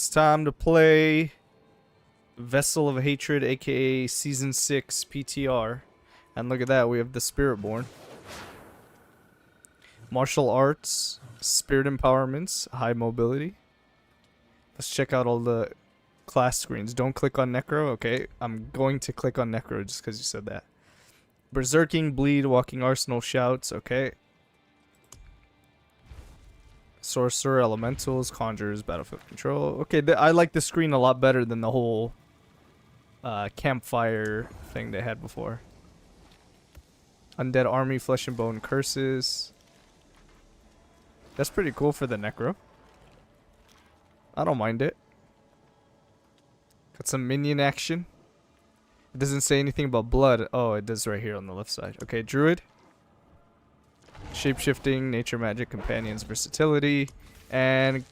It's time to play Vessel of Hatred, aka Season 6 PTR. And look at that, we have the Spiritborn. Martial arts, spirit empowerments, high mobility. Let's check out all the class screens. Don't click on Necro. Okay, I'm going to click on Necro just because you said that. Berserking, bleed, walking arsenal, shouts. Okay. Sorcerer, elementals, conjurers, battlefield control. Okay, I like the screen a lot better than the whole campfire thing they had before. Undead army, flesh and bone, curses. That's pretty cool for the Necro. I don't mind it. Got some minion action. It doesn't say anything about blood. Oh, it does right here on the left side. Okay, druid. Shapeshifting, nature magic, companions, versatility, and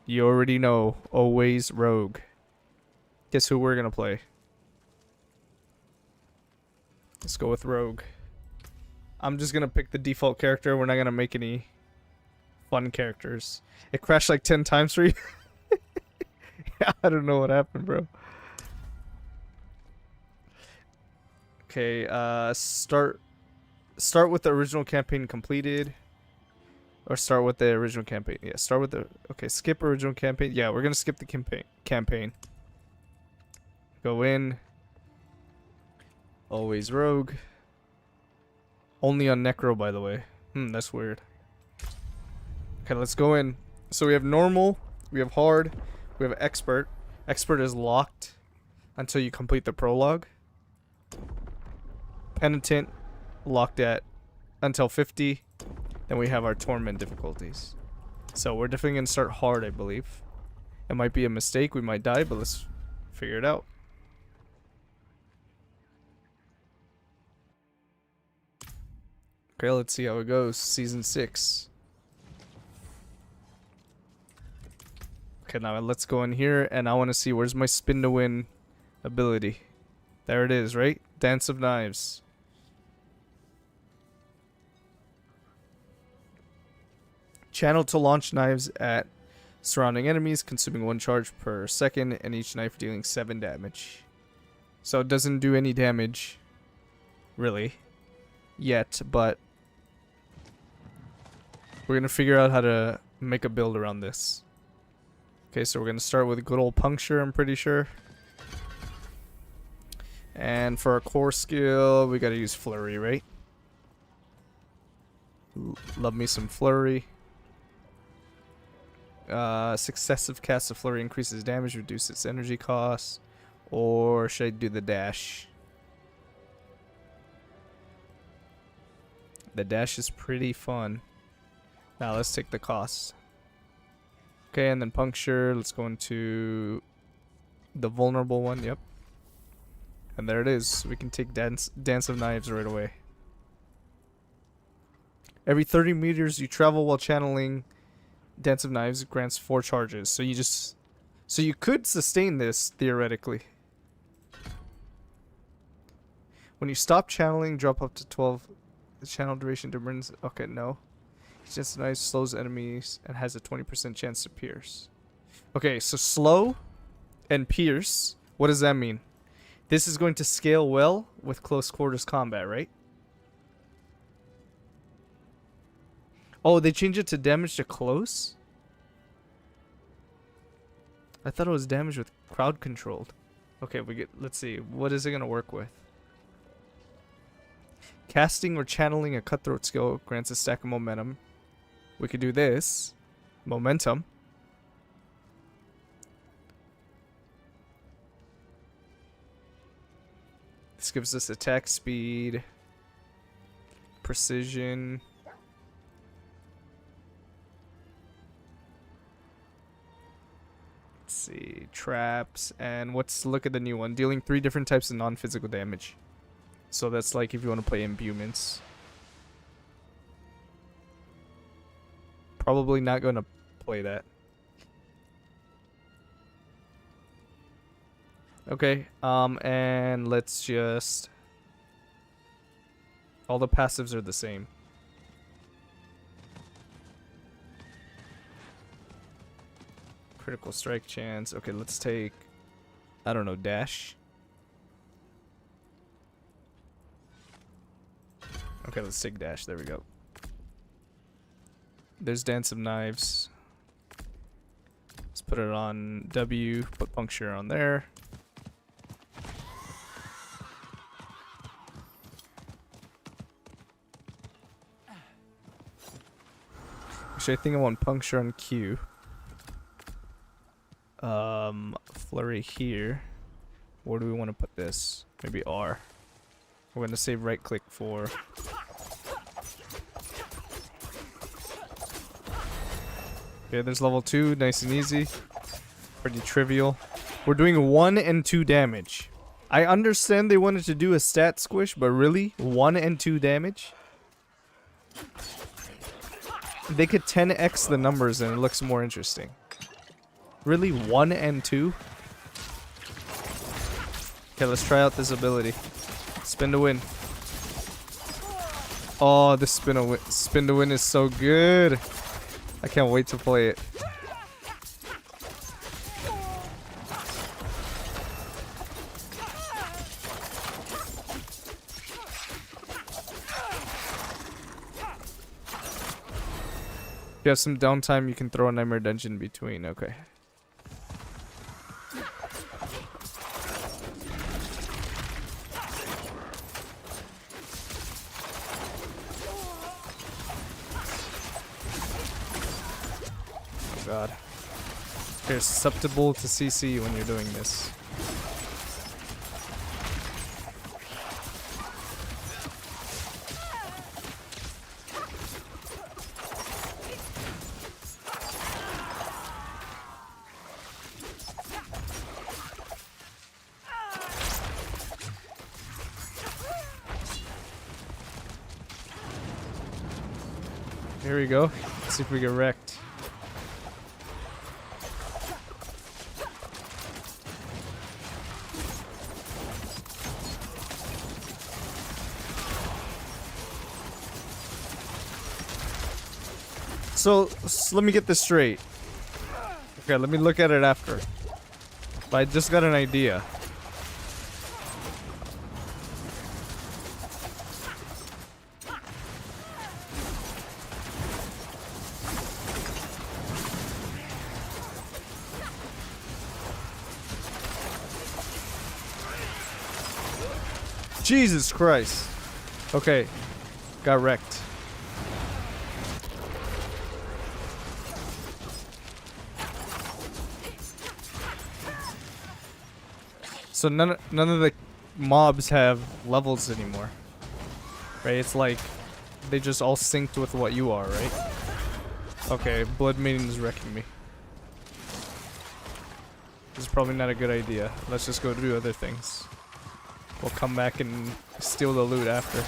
you already know, AlwaysRogue. Guess who we're gonna play? Let's go with Rogue. I'm just gonna pick the default character. We're not gonna make any fun characters. It crashed like 10 times for you. Yeah, I don't know what happened, bro. Okay, start with the original campaign completed. Or start with the original campaign. Yeah, start with the... Okay, skip original campaign. Yeah, we're gonna skip the campaign. Go in. AlwaysRogue. Only on Necro, by the way. That's weird. Okay, let's go in. So we have normal, we have hard, we have expert. Expert is locked until you complete the prologue. Penitent, locked at until 50. Then we have our torment difficulties. So we're definitely going to start hard, I believe. It might be a mistake, we might die, but let's figure it out. Okay, let's see how it goes. Season 6. Okay, now let's go in here, and I want to see where's my spin to win ability. There it is, right? Dance of Knives. Channel to launch knives at surrounding enemies, consuming 1 charge per second, and each knife dealing 7 damage. So it doesn't do any damage, really, yet, but we're going to figure out how to make a build around this. Okay, so we're going to start with good old puncture, I'm pretty sure. And for our core skill, we got to use flurry, right? Love me some flurry. Successive casts of flurry increases damage, reduces its energy cost. Or should I do the dash? The dash is pretty fun. Now let's take the cost. Okay, and then puncture. Let's go into the vulnerable one. Yep. And there it is. We can take dance of knives right away. Every 30 meters you travel while channeling Dance of Knives grants 4 charges. So you could sustain this theoretically. When you stop channeling, drop up to 12. The channel duration determines. Okay, no. Dance of Knives slows enemies and has a 20% chance to pierce. Okay, so slow and pierce. What does that mean? This is going to scale well with close quarters combat, right? Oh, they changed it to damage to close? I thought it was damage with crowd controlled. Okay, let's see. What is it going to work with? Casting or channeling a cutthroat skill grants a stack of momentum. We could do this. Momentum. This gives us attack speed, precision. Let's see, traps, and look at the new one. Dealing 3 different types of non-physical damage. So that's like if you want to play imbuements. Probably not going to play that. Okay, and let's just... All the passives are the same. Critical strike chance. Okay, let's take, I don't know, dash. Okay, let's take dash. There we go. There's Dance of Knives. Let's put it on W. Put puncture on there. Actually, I think I want puncture on Q. Flurry here. Where do we want to put this? Maybe R. We're gonna save right click for. Okay, there's level 2, nice and easy. Pretty trivial. We're doing 1 and 2 damage. I understand they wanted to do a stat squish, but really? 1 and 2 damage? They could 10x the numbers and it looks more interesting. Really? 1 and 2? Okay, let's try out this ability. Spin to win. Oh, this spin to win is so good. I can't wait to play it. If you have some downtime, you can throw a Nightmare Dungeon in between. Okay. Oh god. You're susceptible to CC when you're doing this. Here we go. Let's see if we get wrecked. So let me get this straight. Okay, let me look at it after. But I just got an idea. Jesus Christ. Okay. Got wrecked. So none of the mobs have levels anymore. Right? It's like they just all synced with what you are, right? Okay, Blood Maiden is wrecking me. This is probably not a good idea. Let's just go do other things. We'll come back and steal the loot after.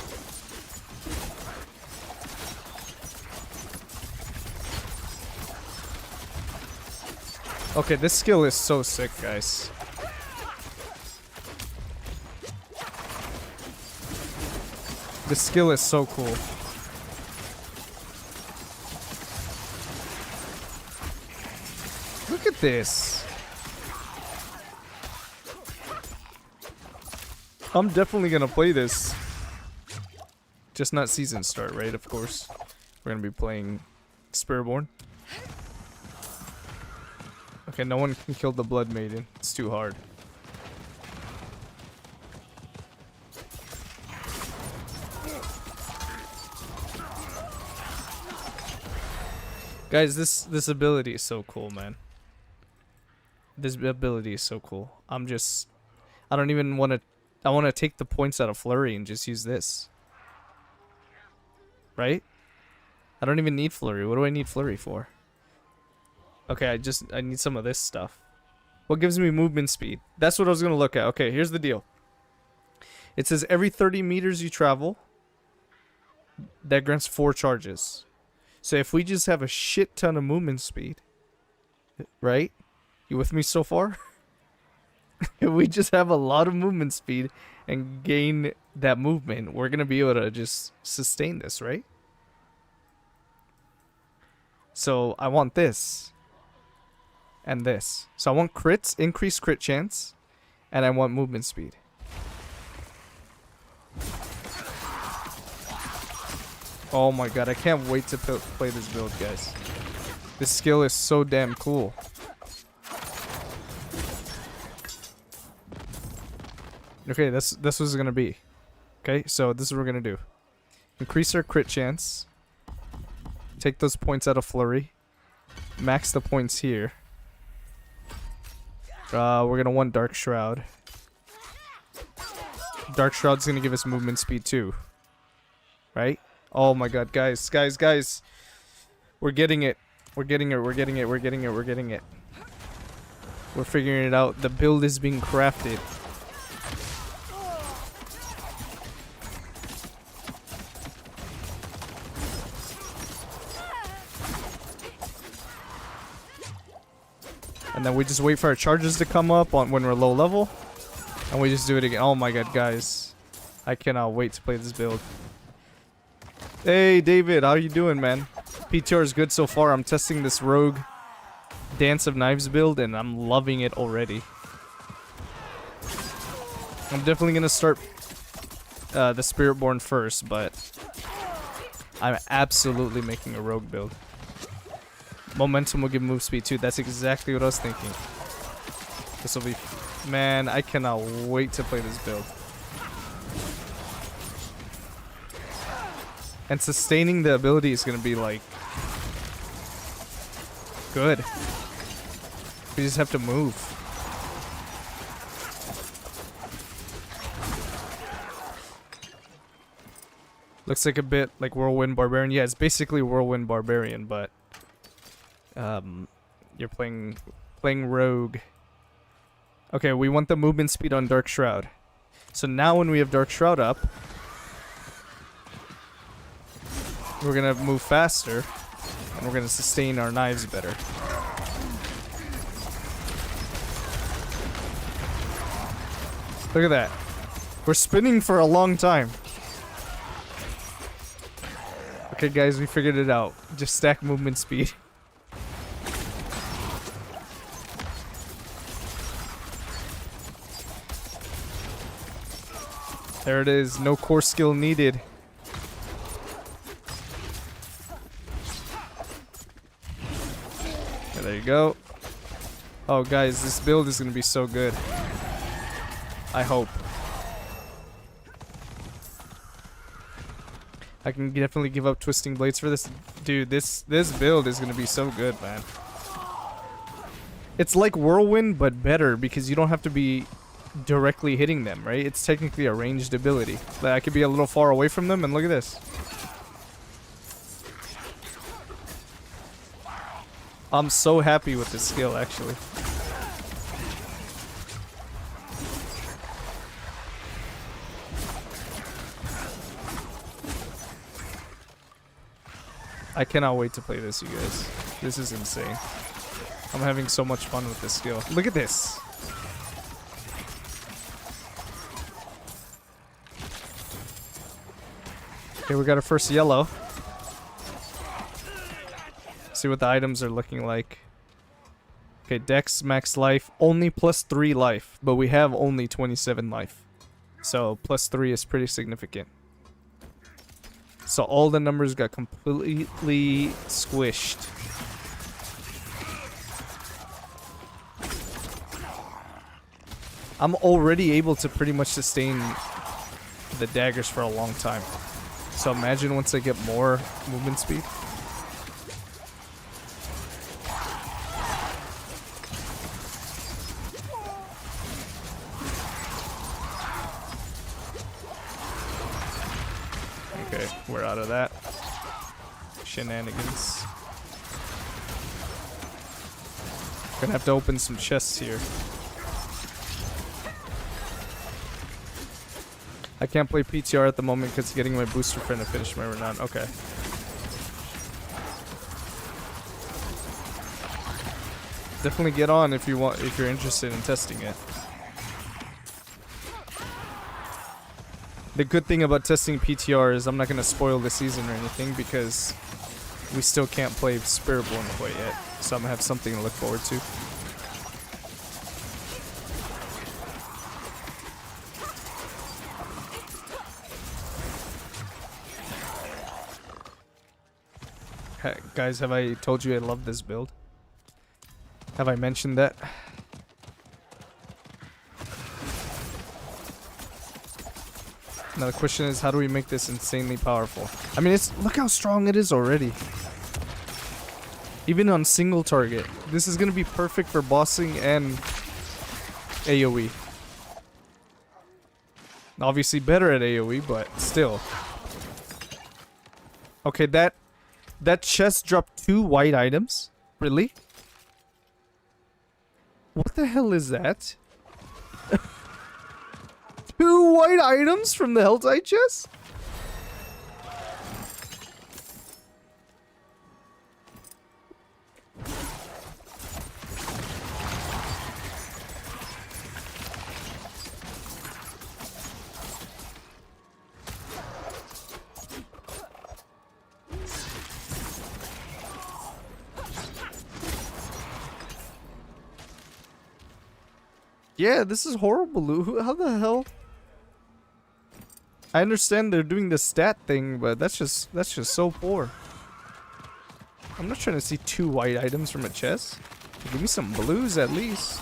Okay, this skill is so sick, guys. This skill is so cool. Look at this. I'm definitely gonna play this. Just not season start, right? Of course. We're gonna be playing Spiritborn. Okay, no one can kill the Blood Maiden. It's too hard. Guys, this ability is so cool, man. This ability is so cool. I don't even want to. I want to take the points out of Flurry and just use this. Right? I don't even need Flurry. What do I need Flurry for? Okay, I need some of this stuff. What gives me movement speed? That's what I was going to look at. Okay, here's the deal. It says every 30 meters you travel, that grants 4 charges. So if we just have a shit ton of movement speed, right? You with me so far? If we just have a lot of movement speed and gain that movement, we're going to be able to just sustain this, right? So I want this. and this. So I want crits, increased crit chance, and I want movement speed. Oh my god, I can't wait to play this build, guys. This skill is so damn cool. Okay, this what it's gonna be. Okay, so this is what we're gonna do. Increase our crit chance. Take those points out of flurry. Max the points here. We're gonna want Dark Shroud. Dark Shroud's gonna give us movement speed too. Right? Oh my god, guys. We're getting it. We're getting it. We're figuring it out. The build is being crafted. And then we just wait for our charges to come up on when we're low level. And we just do it again. Oh my god, guys. I cannot wait to play this build. Hey, David. How you doing, man? PTR is good so far. I'm testing this Rogue Dance of Knives build, and I'm loving it already. I'm definitely going to start the Spiritborn first, but I'm absolutely making a Rogue build. Momentum will give move speed too. That's exactly what I was thinking. This will be... Man, I cannot wait to play this build. And sustaining the ability is going to be like... good. We just have to move. Looks like a bit like Whirlwind Barbarian. Yeah, it's basically Whirlwind Barbarian, but... you're playing Rogue. Okay, we want the movement speed on Dark Shroud. So now when we have Dark Shroud up, we're gonna move faster, and we're gonna sustain our knives better. Look at that. We're spinning for a long time. Okay, guys, we figured it out. Just stack movement speed. There it is. No core skill needed. Okay, there you go. Oh, guys, this build is going to be so good. I hope. I can definitely give up Twisting Blades for this. Dude, this build is going to be so good, man. It's like Whirlwind, but better because you don't have to be directly hitting them, right? It's technically a ranged ability. Like, I could be a little far away from them, and look at this. I'm so happy with this skill, actually. I cannot wait to play this, you guys. This is insane. I'm having so much fun with this skill. Look at this. Okay, we got our first yellow. See what the items are looking like. Okay, Dex, max life, only +3 life, but we have only 27 life. So +3 is pretty significant. So all the numbers got completely squished. I'm already able to pretty much sustain the daggers for a long time. So imagine once I get more movement speed. Okay, we're out of that. Shenanigans. Gonna have to open some chests here. I can't play PTR at the moment because getting my booster friend to finish my renown. Okay. Definitely get on if you want, if you're interested in testing it. The good thing about testing PTR is I'm not gonna spoil the season or anything because we still can't play Spiritborn quite yet. So I'm gonna have something to look forward to. Guys, have I told you I love this build? Have I mentioned that? Now the question is, how do we make this insanely powerful? I mean, look how strong it is already. Even on single target. This is gonna be perfect for bossing and AoE. Obviously better at AoE, but still. Okay, that chest dropped 2 white items? Really? What the hell is that? 2 white items from the Helltide chest? Yeah, this is horrible. How the hell? I understand they're doing the stat thing, but that's just so poor. I'm not trying to see 2 white items from a chest. Give me some blues at least.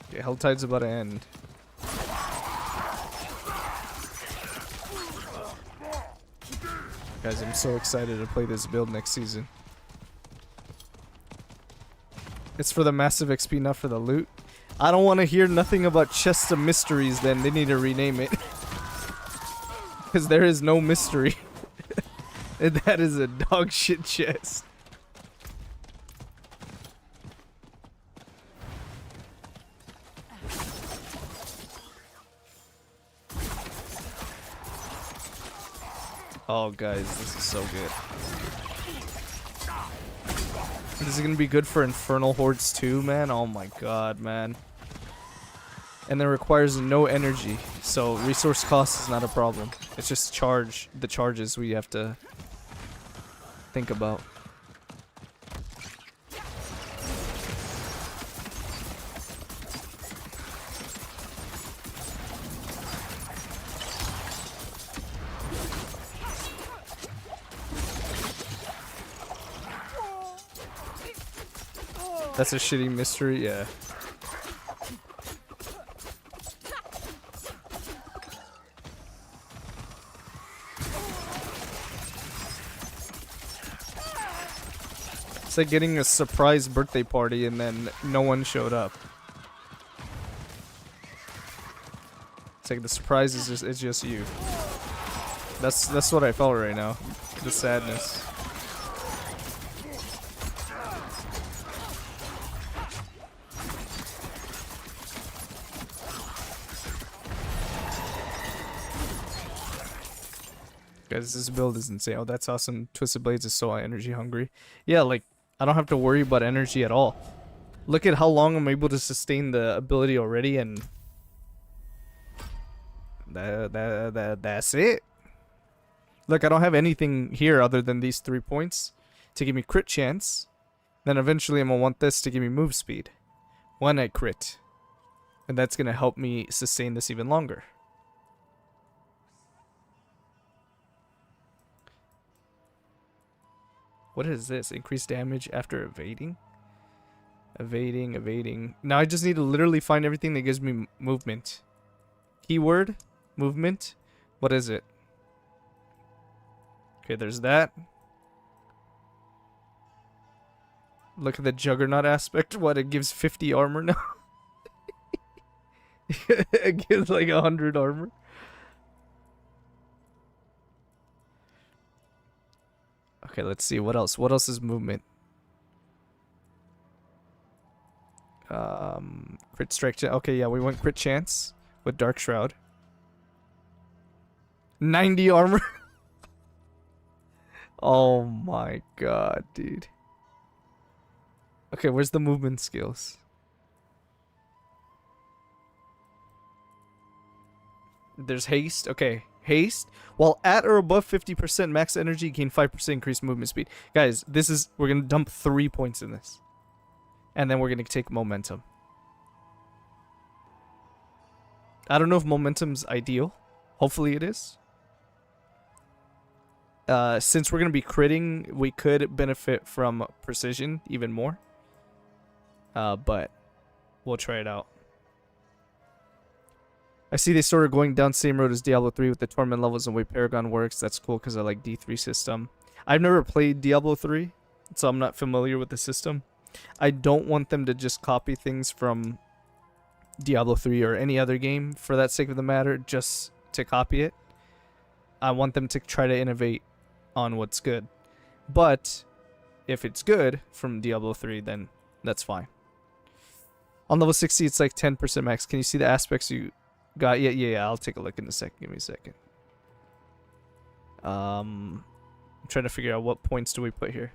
Okay, Helltide's about to end. Guys, I'm so excited to play this build next season. It's for the massive XP, not for the loot. I don't want to hear nothing about Chests of Mysteries then. They need to rename it. Because there is no mystery. That is a dog shit chest. Oh, guys, this is so good. This is gonna be good for Infernal Hordes too, man. Oh my god, man. And it requires no energy, so resource cost is not a problem. It's just the charges we have to think about. That's a shitty mystery, yeah. It's like getting a surprise birthday party and then no one showed up. It's like the surprise is just you. That's what I felt right now. The sadness. Guys, this build is insane. Oh, that's awesome. Twisted Blades is so energy hungry. Yeah, like, I don't have to worry about energy at all. Look at how long I'm able to sustain the ability already, and that's it. Look, I don't have anything here other than these 3 points to give me crit chance. Then eventually I'm gonna want this to give me move speed when I crit. And that's gonna help me sustain this even longer. What is this? Increased damage after evading? Evading. Now I just need to literally find everything that gives me movement. Keyword? Movement? What is it? Okay, there's that. Look at the Juggernaut aspect. What, it gives 50 armor now? It gives like 100 armor. Okay, let's see. What else? What else is movement? Crit strike. Okay, yeah, we went crit chance with Dark Shroud. 90 armor. Oh my god, dude. Okay, where's the movement skills? There's haste. Okay, haste. While at or above 50% max energy, gain 5% increased movement speed. Guys, we're gonna dump 3 points in this. And then we're gonna take momentum. I don't know if momentum's ideal. Hopefully it is. Since we're going to be critting, we could benefit from precision even more. But we'll try it out. I see they started going down same road as Diablo 3 with the torment levels and the way Paragon works. That's cool because I like D3 system. I've never played Diablo 3, so I'm not familiar with the system. I don't want them to just copy things from Diablo 3 or any other game for that sake of the matter, just to copy it. I want them to try to innovate on what's good. But if it's good from Diablo 3, then that's fine. On level 60, it's like 10% max. Can you see the aspects you got? Yeah. I'll take a look in a second. Give me a second. I'm trying to figure out what points do we put here.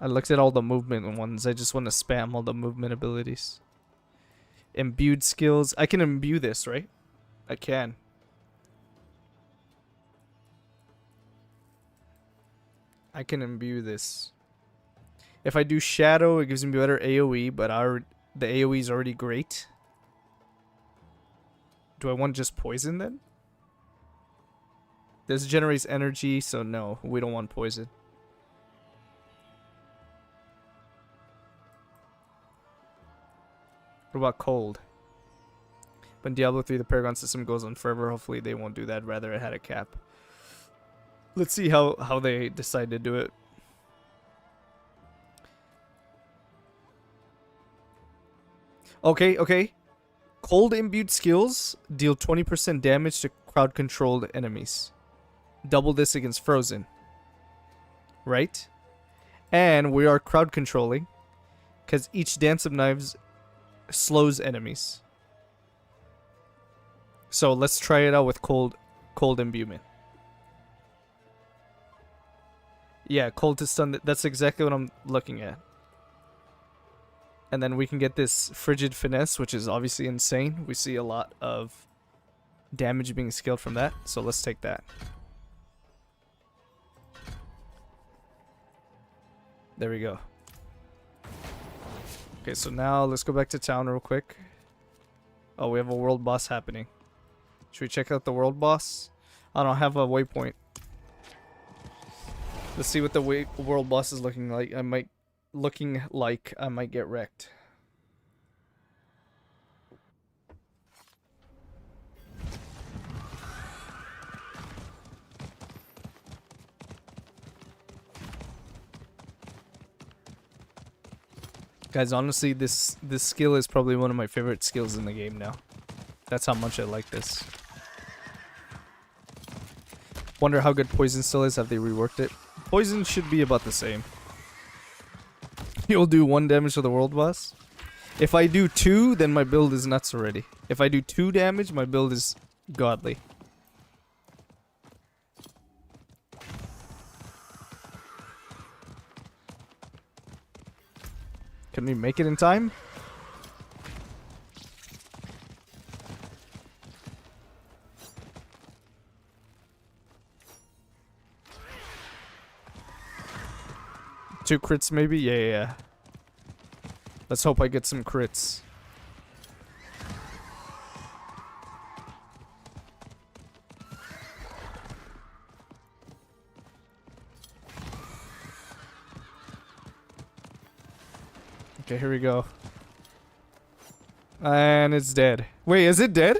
I looked at all the movement ones. I just want to spam all the movement abilities. Imbued skills. I can imbue this, right? I can. I can imbue this. If I do shadow, it gives me better AoE, but the AoE is already great. Do I want just poison then? This generates energy, so no, we don't want poison. What about cold? When Diablo 3, the Paragon system goes on forever, hopefully they won't do that. Rather, it had a cap. Let's see how they decide to do it. Okay. Cold imbued skills deal 20% damage to crowd controlled enemies. Double this against frozen. Right? And we are crowd controlling because each dance of knives slows enemies. So let's try it out with cold imbuement. Yeah, cold to stun. That's exactly what I'm looking at. And then we can get this frigid finesse, which is obviously insane. We see a lot of damage being scaled from that. So let's take that. There we go. Okay, so now let's go back to town real quick. Oh, we have a world boss happening. Should we check out the world boss? I don't have a waypoint. Let's see what the world boss is looking like. I might get wrecked. Guys, honestly, this skill is probably one of my favorite skills in the game now. That's how much I like this. Wonder how good poison still is. Have they reworked it? Poison should be about the same. You'll do 1 damage to the world boss. If I do 2, then my build is nuts already. If I do 2 damage, my build is godly. Can we make it in time? Two crits maybe? Yeah. Let's hope I get some crits. Okay, here we go. And it's dead. Wait, is it dead?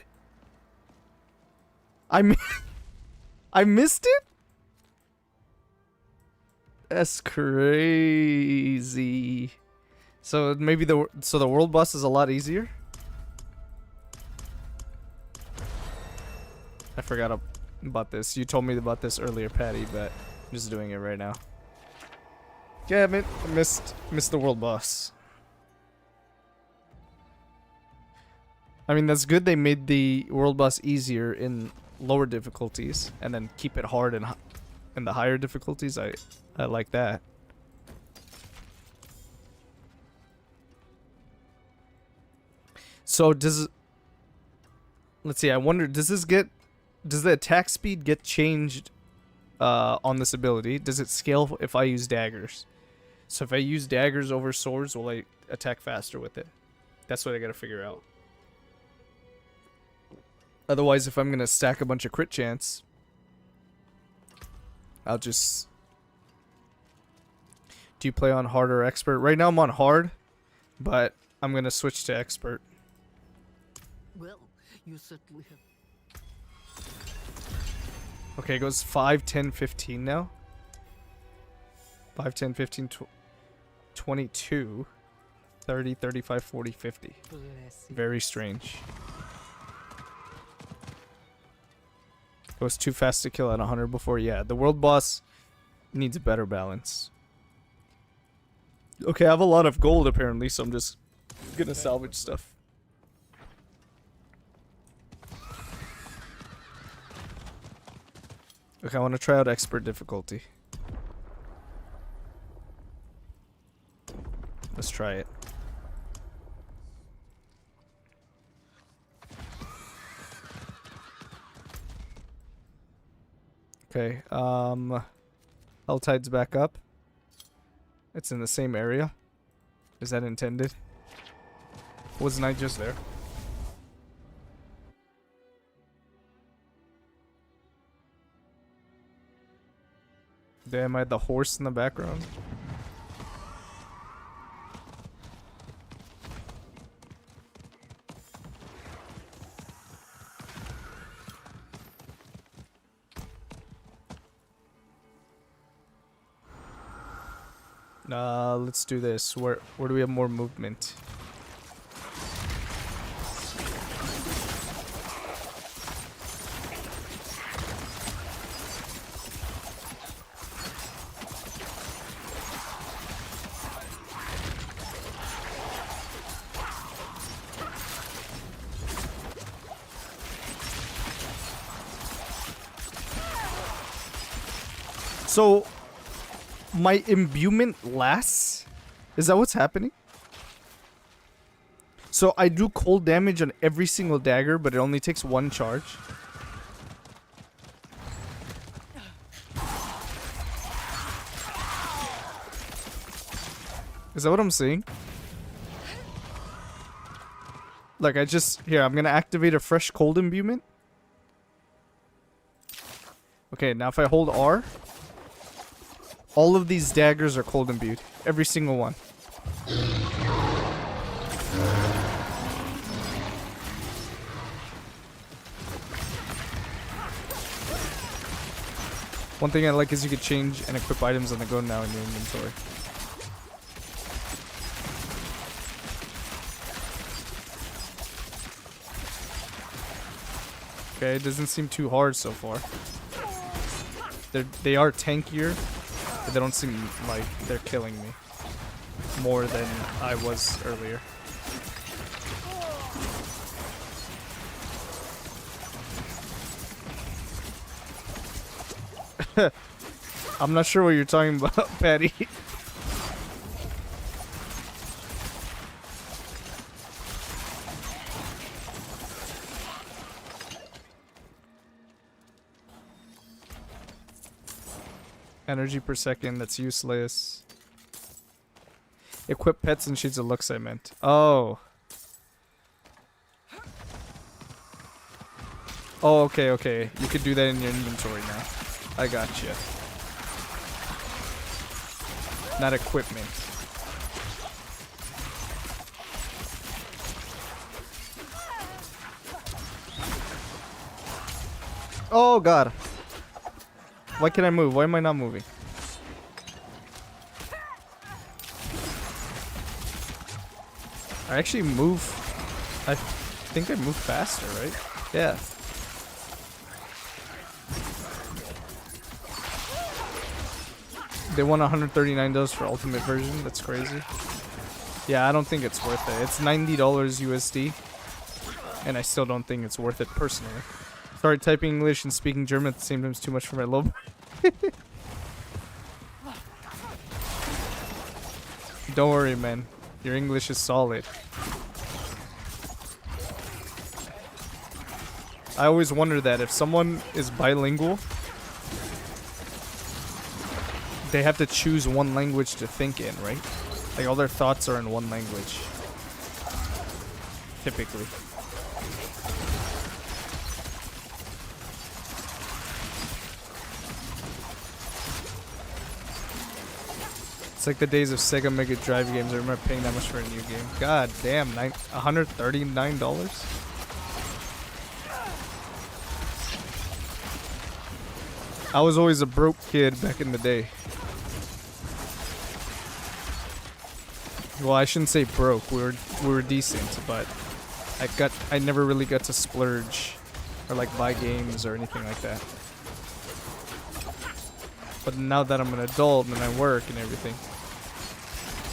I missed it? That's crazy. So maybe the world boss is a lot easier? I forgot about this. You told me about this earlier, Patty, but I'm just doing it right now. Yeah, I missed the world boss. I mean, that's good they made the world boss easier in lower difficulties and then keep it hard in the higher difficulties. I like that. So let's see, I wonder, does the attack speed get changed on this ability? Does it scale if I use daggers? So if I use daggers over swords, will I attack faster with it? That's what I gotta figure out. Otherwise, if I'm gonna stack a bunch of crit chance, I'll just... Do you play on hard or expert? Right now I'm on hard, but I'm gonna switch to expert. Well, you certainly have. Okay, it goes 5, 10, 15 now. 5, 10, 15, 22, 30, 35, 40, 50. Very strange. Goes too fast to kill at 100 before. Yeah, the world boss needs a better balance. Okay, I have a lot of gold apparently, so I'm just gonna salvage stuff. Okay, I want to try out expert difficulty. Let's try it. Okay, Helltide's back up. It's in the same area. Is that intended? Wasn't I just there? Damn, I had the horse in the background. Let's do this. Where do we have more movement? So, my imbuement lasts? Is that what's happening? So I do cold damage on every single dagger, but it only takes one charge. Is that what I'm seeing? Like I just... Here, I'm gonna activate a fresh cold imbuement. Okay, now if I hold R... All of these daggers are cold imbued. Every single one. One thing I like is you can change and equip items on the go now in your inventory. Okay, it doesn't seem too hard so far. They are tankier. But they don't seem like they're killing me more than I was earlier. I'm not sure what you're talking about, Patty. Energy per second, that's useless. Equip pets and sheets of looks, I meant. Oh. Oh, okay, okay. You could do that in your inventory now. I gotcha. Not equipment. Oh, God. Why can't I move? Why am I not moving? I actually move. I think I move faster, right? Yeah. They want $139 for ultimate version. That's crazy. Yeah, I don't think it's worth it. It's $90 USD. And I still don't think it's worth it personally. Sorry, typing English and speaking German at the same time is too much for my low. Don't worry, man. Your English is solid. I always wonder that if someone is bilingual, they have to choose one language to think in, right? Like all their thoughts are in one language. Typically. It's like the days of Sega Mega Drive games. I remember paying that much for a new game. God damn, $139? I was always a broke kid back in the day. Well, I shouldn't say broke. We were decent, but I never really got to splurge or like buy games or anything like that. But now that I'm an adult and I work and everything,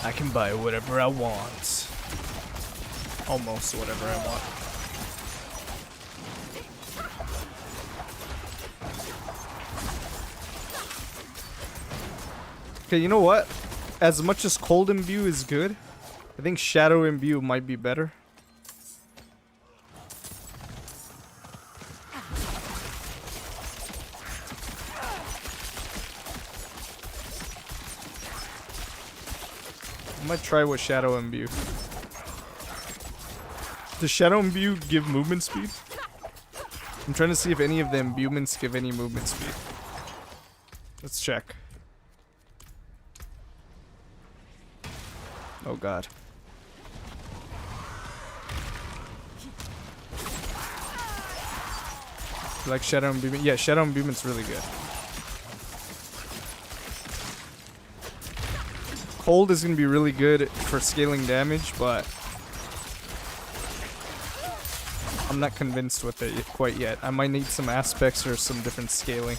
I can buy whatever I want. Almost whatever I want. Okay, you know what? As much as Cold Imbue is good, I think Shadow Imbue might be better. I might try with Shadow Imbue. Does Shadow Imbue give movement speed? I'm trying to see if any of the imbuements give any movement speed. Let's check. Oh god. You like Shadow Imbuement? Yeah, Shadow Imbuement's really good. Cold is going to be really good for scaling damage, but I'm not convinced with it quite yet. I might need some aspects or some different scaling.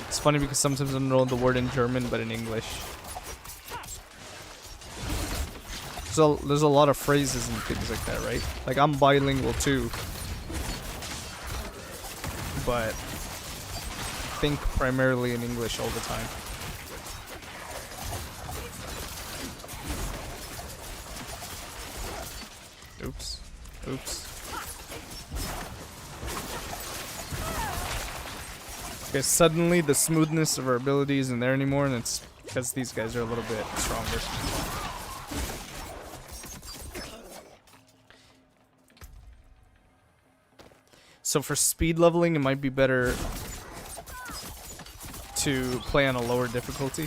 It's funny because sometimes I know the word in German, but in English. So there's a lot of phrases and things like that, right? Like I'm bilingual too, but think primarily in English all the time. Oops. Oops. Okay, suddenly the smoothness of our ability isn't there anymore, and it's because these guys are a little bit stronger. So for speed leveling, it might be better to play on a lower difficulty.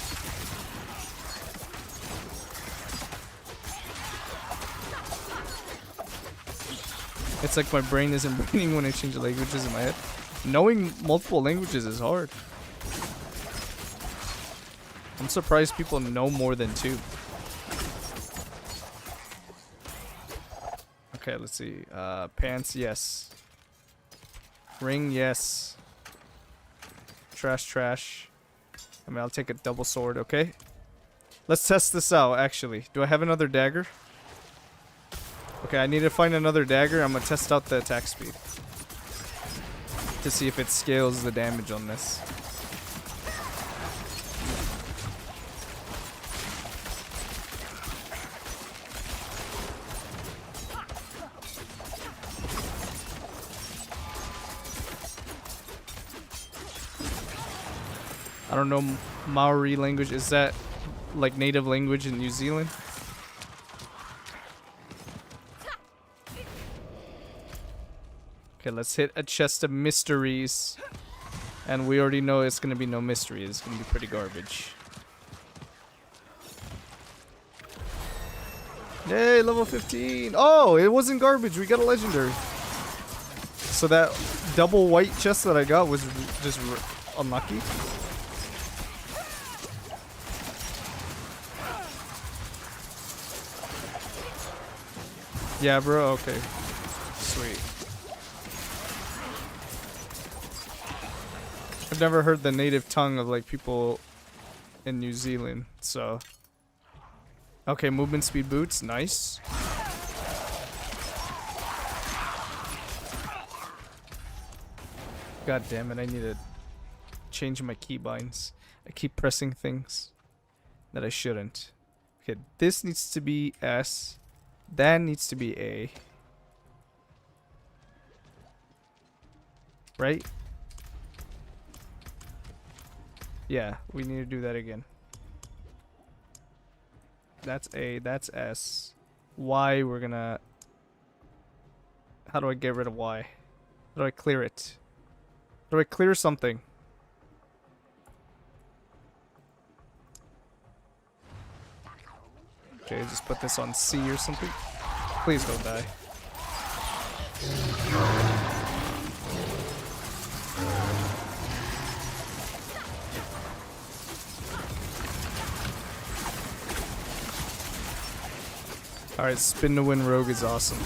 It's like my brain isn't braining when I change the languages in my head. Knowing multiple languages is hard. I'm surprised people know more than 2. Okay, let's see. Pants, yes. Ring, yes. Trash, trash. I mean, I'll take a double sword, okay? Let's test this out, actually. Do I have another dagger? Okay, I need to find another dagger. I'm gonna test out the attack speed to see if it scales the damage on this. I don't know Maori language. Is that like native language in New Zealand? Okay, let's hit a chest of mysteries. And we already know it's going to be no mystery. It's going to be pretty garbage. Yay, level 15. Oh, it wasn't garbage. We got a legendary. So that double white chest that I got was just unlucky. Yeah, bro. Okay. Sweet. I've never heard the native tongue of like people in New Zealand, so. Okay, movement speed boots, nice. God damn it, I need to change my keybinds. I keep pressing things that I shouldn't. Okay, this needs to be S. That needs to be A. Right? Yeah, we need to do that again. That's A, that's S. Y, we're gonna... How do I get rid of Y? How do I clear it? How do I clear something? Okay, just put this on C or something. Please don't die. Alright, spin to win rogue is awesome.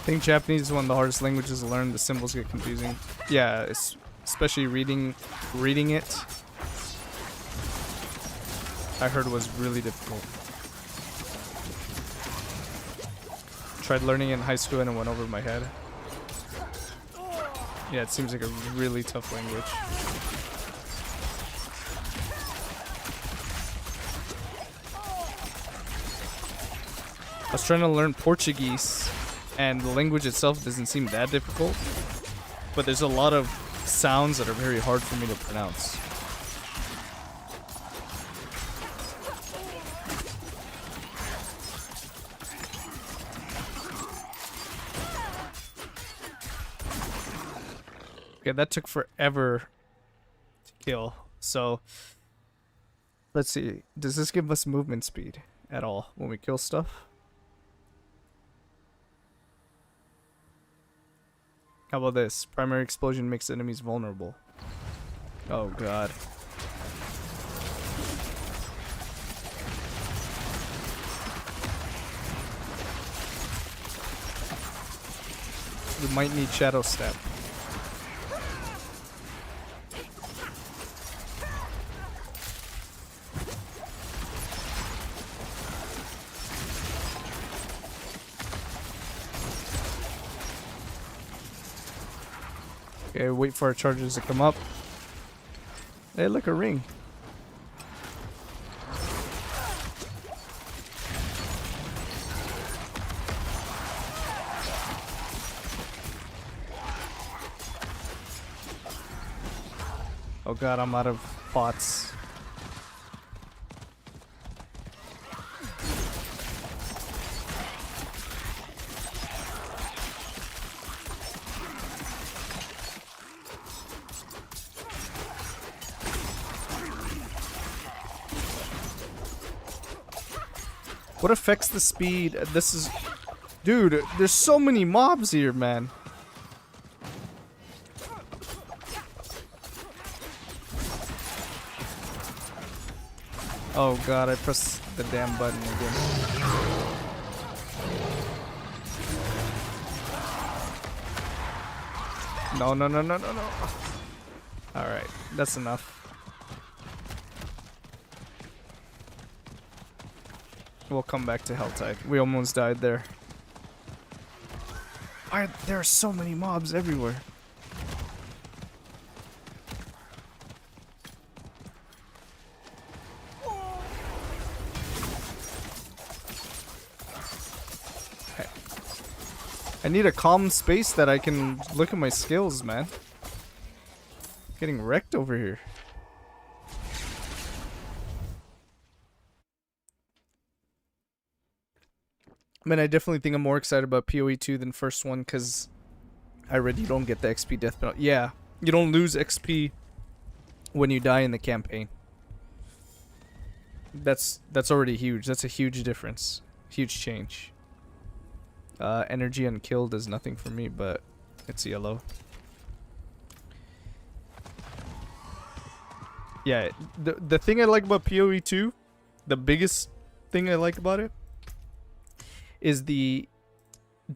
I think Japanese is one of the hardest languages to learn. The symbols get confusing. Yeah, especially reading it. I heard was really difficult. Tried learning it in high school and it went over my head. Yeah, it seems like a really tough language. I was trying to learn Portuguese, and the language itself doesn't seem that difficult, but there's a lot of sounds that are very hard for me to pronounce. Okay, that took forever to kill. So, let's see. Does this give us movement speed at all when we kill stuff? How about this? Primary explosion makes enemies vulnerable. Oh god. We might need Shadow Step. Okay, wait for our charges to come up. Hey, look, a ring. Oh god, I'm out of pots. What affects the speed? This is... Dude, there's so many mobs here, man. Oh god, I pressed the damn button again. No, no, no, no, no, no. Alright, that's enough. We'll come back to Helltide. We almost died there. Why there are so many mobs everywhere? I need a calm space that I can look at my skills, man. Getting wrecked over here. I mean, I definitely think I'm more excited about PoE 2 than first one because I read you don't get the XP death penalty. Yeah, you don't lose XP when you die in the campaign. That's already huge. That's a huge difference. Huge change. Energy on kill does nothing for me, but it's yellow. Yeah, the thing I like about PoE 2, the biggest thing I like about it, is the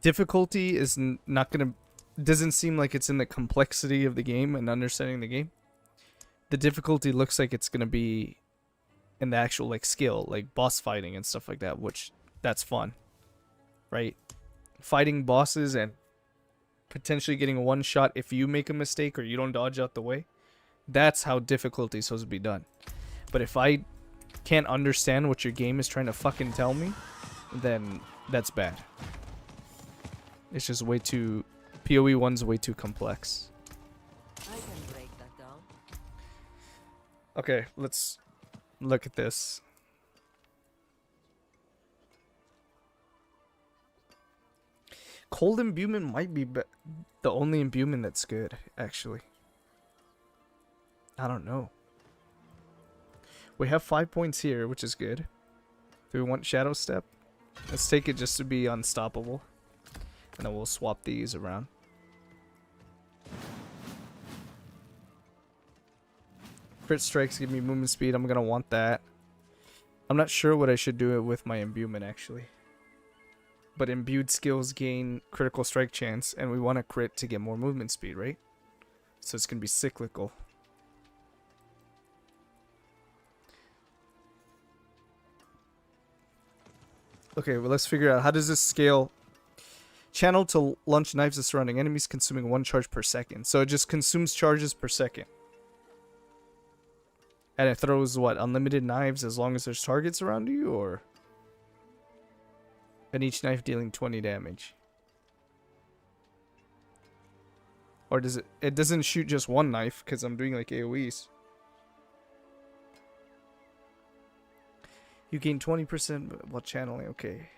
difficulty is not gonna... Doesn't seem like it's in the complexity of the game and understanding the game. The difficulty looks like it's gonna be in the actual like skill, like boss fighting and stuff like that, which that's fun, right? Fighting bosses and potentially getting one shot if you make a mistake or you don't dodge out the way. That's how difficulty is supposed to be done. But if I can't understand what your game is trying to fucking tell me, then that's bad. It's just way too... PoE 1's way too complex. I can break that down. Okay, let's Look at this. Cold imbuement might be the only imbuement that's good, actually. I don't know. We have 5 points here, which is good. Do we want Shadow Step? Let's take it just to be unstoppable. And then we'll swap these around. Crit strikes give me movement speed. I'm going to want that. I'm not sure what I should do it with my imbuement, actually. But imbued skills gain critical strike chance, and we want a crit to get more movement speed, right? So it's going to be cyclical. Okay, well, let's figure out how does this scale. Channel to launch knives at surrounding enemies, consuming 1 charge per second. So it just consumes charges per second. And it throws, what, unlimited knives as long as there's targets around you, or? And each knife dealing 20 damage. Or does it? It doesn't shoot just one knife, because I'm doing like AoEs. You gain 20% while channeling, okay.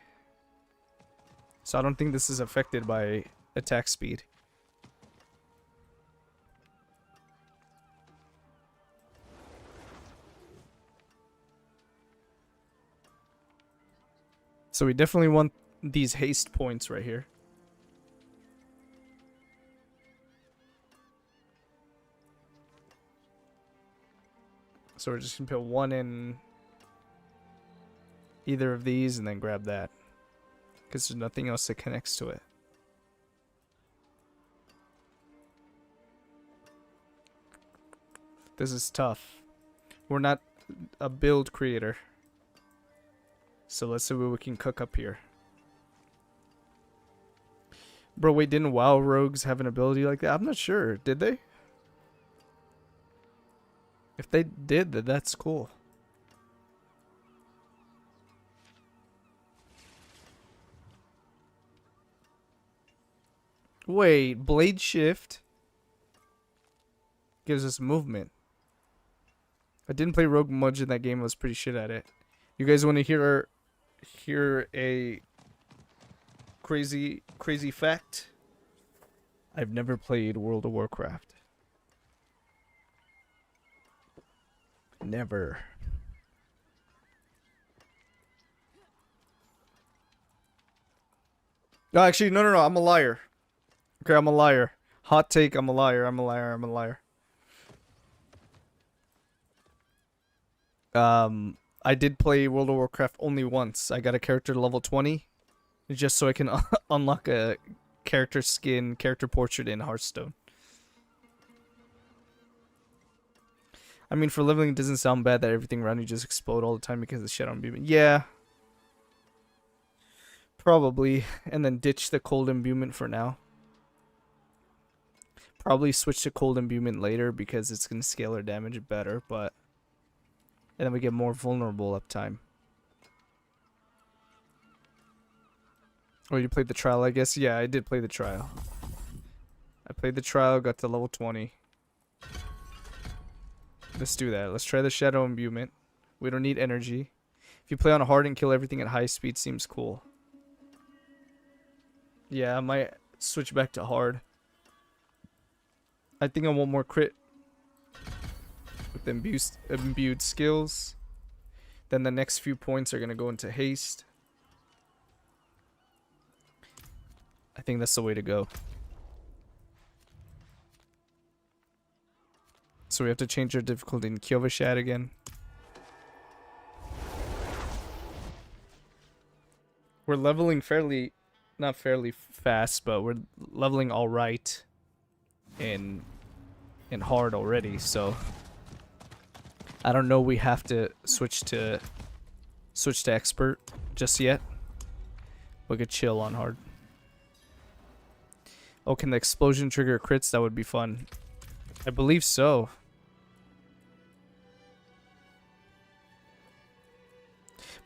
So I don't think this is affected by attack speed. So we definitely want these haste points right here. So we're just going to put 1 in either of these and then grab that. Because there's nothing else that connects to it. This is tough. We're not a build creator. So let's see what we can cook up here. Bro, wait, didn't WoW rogues have an ability like that? I'm not sure. Did they? If they did, then that's cool. Wait, blade shift gives us movement. I didn't play rogue much in that game. I was pretty shit at it. You guys want to hear a crazy fact? I've never played World of Warcraft. Never. No, actually, no, I'm a liar. Okay, I'm a liar. Hot take, I'm a liar, I'm a liar. I did play World of Warcraft only once. I got a character to level 20. Just so I can unlock a character skin, character portrait in Hearthstone. I mean, for leveling, it doesn't sound bad that everything around you just explode all the time because of the Shadow Imbuement. Yeah. Probably. And then ditch the Cold Imbuement for now. Probably switch to Cold Imbuement later because it's going to scale our damage better, but... And then we get more vulnerable uptime. Oh, you played the trial, I guess? Yeah, I did play the trial. I played the trial, got to level 20. Let's do that. Let's try the Shadow Imbuement. We don't need energy. If you play on hard and kill everything at high speed, seems cool. Yeah, I might switch back to hard. I think I want more crit with imbued skills. Then the next few points are going to go into haste. I think that's the way to go. So we have to change our difficulty in Kyovashad again. We're leveling not fairly fast, but we're leveling all right in hard already, so I don't know we have to switch to expert just yet. We could chill on hard. Oh, can the explosion trigger crits? That would be fun. I believe so.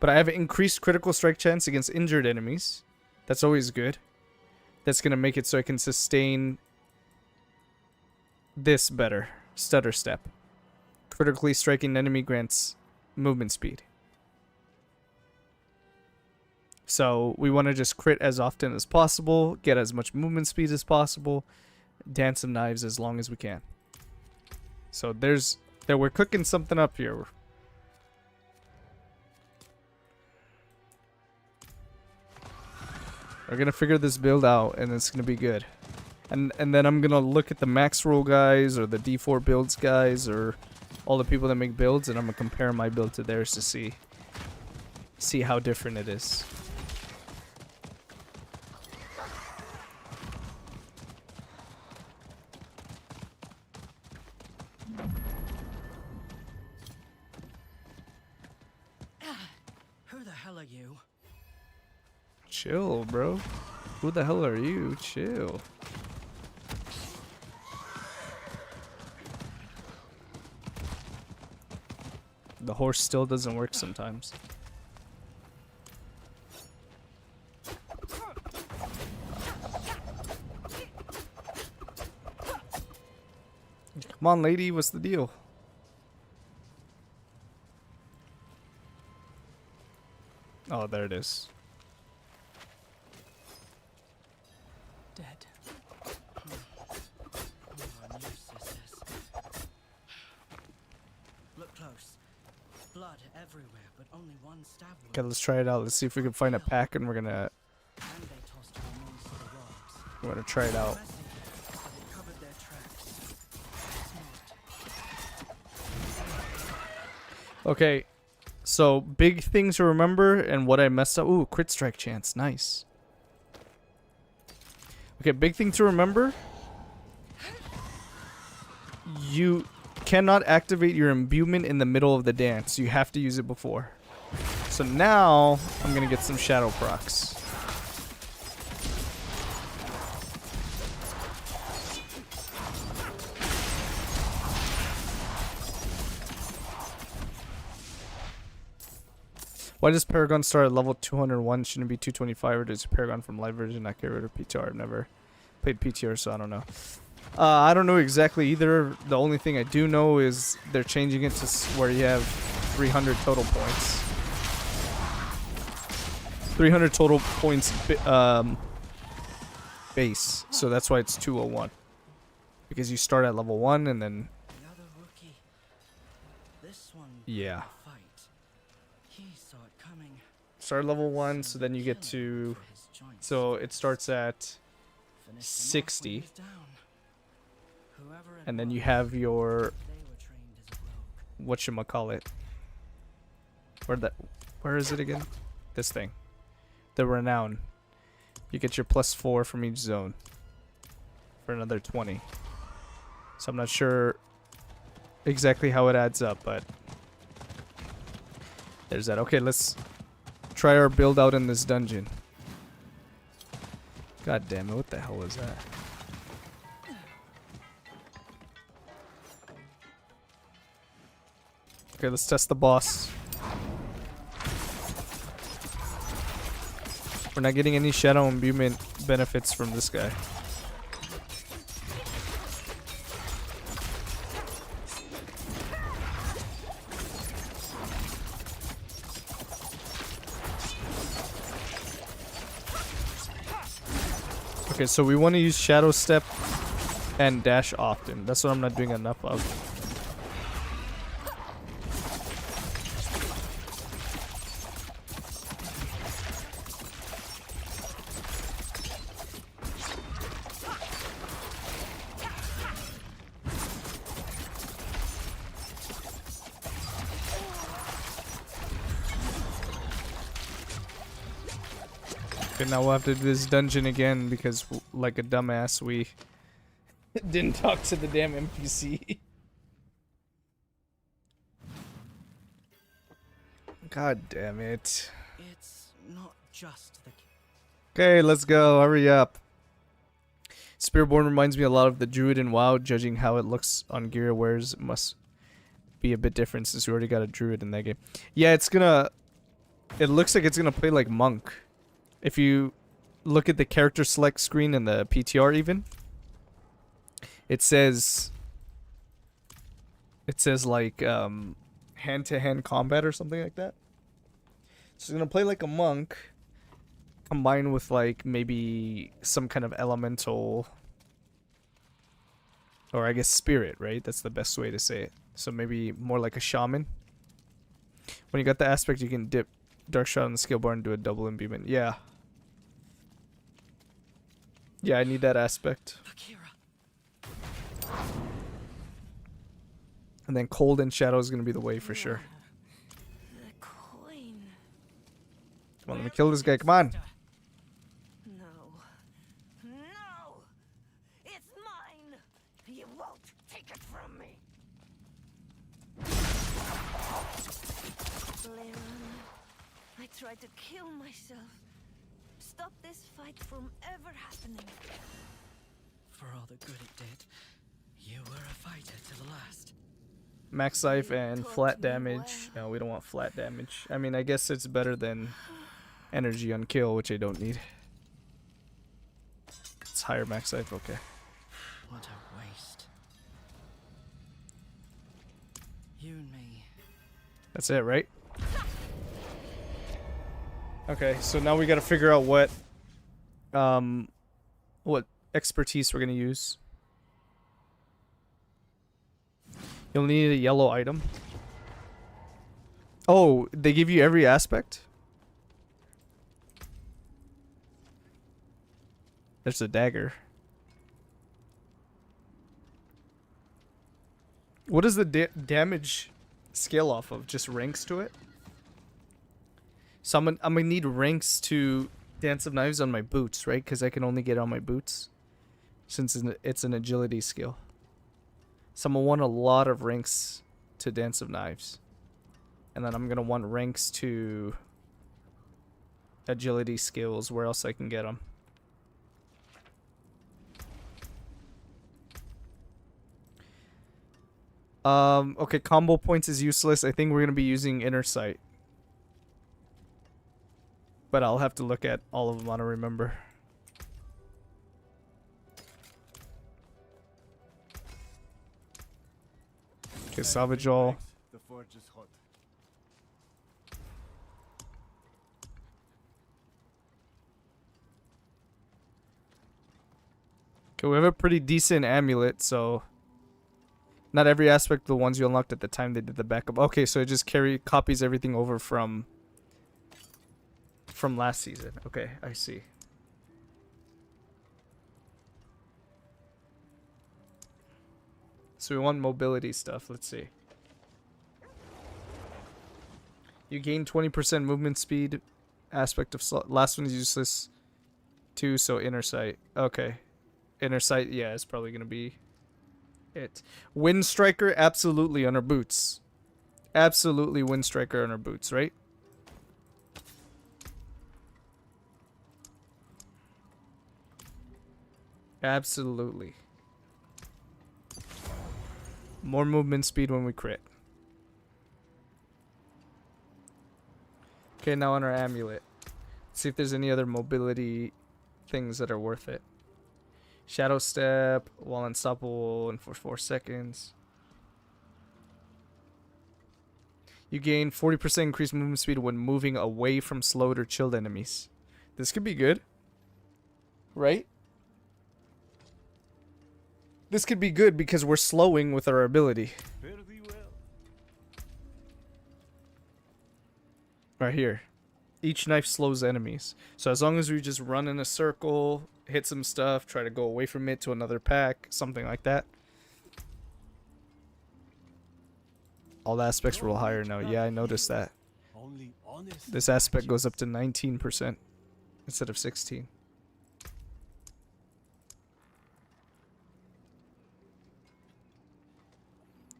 But I have increased critical strike chance against injured enemies. That's always good. That's going to make it so I can sustain this better. Stutter step. Critically striking enemy grants movement speed. So we want to just crit as often as possible, get as much movement speed as possible, dance some knives as long as we can. So we're cooking something up here. We're gonna figure this build out, and it's gonna be good. And then I'm gonna look at the max roll guys, or the D4 builds guys, or all the people that make builds, and I'm gonna compare my build to theirs to see how different it is. Who the hell are you? Chill, bro. Who the hell are you? Chill. The horse still doesn't work sometimes. Come on, lady. What's the deal? Oh, there it is. Dead. Look close. Blood everywhere, but only one stab wound. Okay, let's try it out. Let's see if we can find a pack, and we're gonna try it out. Okay, so big things to remember and what I messed up. Ooh, crit strike chance, nice. Okay, big thing to remember. You cannot activate your imbuement in the middle of the dance. You have to use it before. So now I'm gonna get some shadow procs. Why does Paragon start at level 201? Shouldn't it be 225, or does Paragon from live version not get rid of PTR? I've never played PTR, so I don't know. I don't know exactly either. The only thing I do know is they're changing it to where you have 300 total points. 300 total points base, so that's why it's 201. Because you start at level 1 and then... Another rookie. This one yeah. fight. He saw it coming. Start level 1, so then you get to... So it starts at 60. And then you have your... whatchamacallit. Where is it again? This thing. The Renown. You get your +4 from each zone. For another 20. So I'm not sure exactly how it adds up, but... there's that. Okay, let's try our build out in this dungeon. God damn it, what the hell was that? Okay, let's test the boss. We're not getting any shadow imbuement benefits from this guy. Okay, so we want to use Shadow Step and dash often. That's what I'm not doing enough of. Okay, now we'll have to do this dungeon again because, like a dumbass, we didn't talk to the damn NPC. God damn it. It's not just the... Okay, let's go. Hurry up. Spiritborn reminds me a lot of the Druid in WoW. Judging how it looks on gear wears, it must be a bit different since we already got a Druid in that game. Yeah, it's gonna... it looks like it's gonna play like Monk. If you look at the character select screen in the PTR even, it says like hand-to-hand combat or something like that. So he's gonna play like a monk, combined with like maybe some kind of elemental, or I guess spirit, right? That's the best way to say it. So maybe more like a shaman. When you got the aspect, you can dip dark shot on the skill bar and do a double imbuement. Yeah. Yeah, I need that aspect. Akira. And then cold and shadow is gonna be the way for sure. The coin. Come on, let me kill this guy. Come on. No. No! It's mine! You won't take it from me! Leon, I tried to kill myself. Stop this fight from ever happening. For all the good it did, you were a fighter to the last. Max life and flat damage. No, we don't want flat damage. I mean, I guess it's better than energy on kill, which I don't need. It's higher max life. Okay. What a waste. You and me. That's it, right? Okay, so now we gotta figure out what expertise we're gonna use. You'll need a yellow item. Oh, they give you every aspect? There's a dagger. What is the damage scale off of? Just ranks to it? So I'm gonna need ranks to Dance of Knives on my boots, right? Because I can only get on my boots. Since it's an agility skill. So I'm gonna want a lot of ranks to Dance of Knives. And then I'm gonna want ranks to agility skills, where else I can get them. Okay, combo points is useless. I think we're gonna be using Inner Sight. But I'll have to look at all of them. I don't remember. Okay, salvage all. The forge is hot. Okay, we have a pretty decent amulet, so not every aspect of the ones you unlocked at the time they did the backup. Okay, so it just copies everything over from last season. Okay, I see. So we want mobility stuff. Let's see. You gain 20% movement speed. Aspect of last one is useless too, so Inner Sight. Okay. Inner Sight, yeah, it's probably going to be it. Wind Striker, absolutely on our boots. Absolutely Wind Striker on our boots, right? Absolutely. More movement speed when we crit. Okay, now on our amulet. Let's see if there's any other mobility things that are worth it. Shadow Step, while unstoppable and for 4 seconds. You gain 40% increased movement speed when moving away from slowed or chilled enemies. This could be good. Right? This could be good because we're slowing with our ability. Fairly well. Right here. Each knife slows enemies. So as long as we just run in a circle, hit some stuff, try to go away from it to another pack, something like that. All the aspects roll higher now. Yeah, I noticed that. Only honest. This aspect goes up to 19% instead of 16.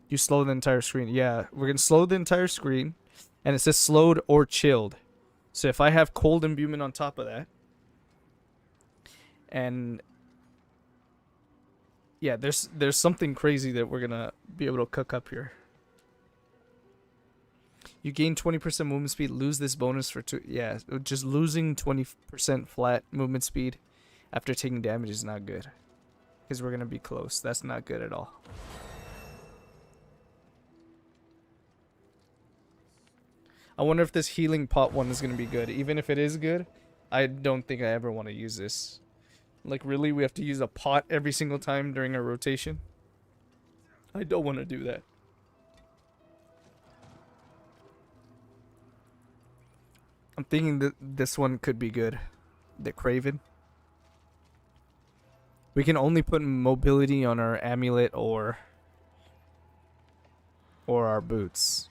You slow the entire screen. Yeah, we're going to slow the entire screen. And it says slowed or chilled. So if I have cold imbuement on top of that. And yeah, there's something crazy that we're going to be able to cook up here. You gain 20% movement speed, lose this bonus for 2. Yeah, just losing 20% flat movement speed after taking damage is not good. Because we're going to be close. That's not good at all. I wonder if this healing pot one is going to be good. Even if it is good, I don't think I ever want to use this. Like, really? We have to use a pot every single time during our rotation? I don't want to do that. I'm thinking that this one could be good. The Craven. We can only put mobility on our amulet or our boots.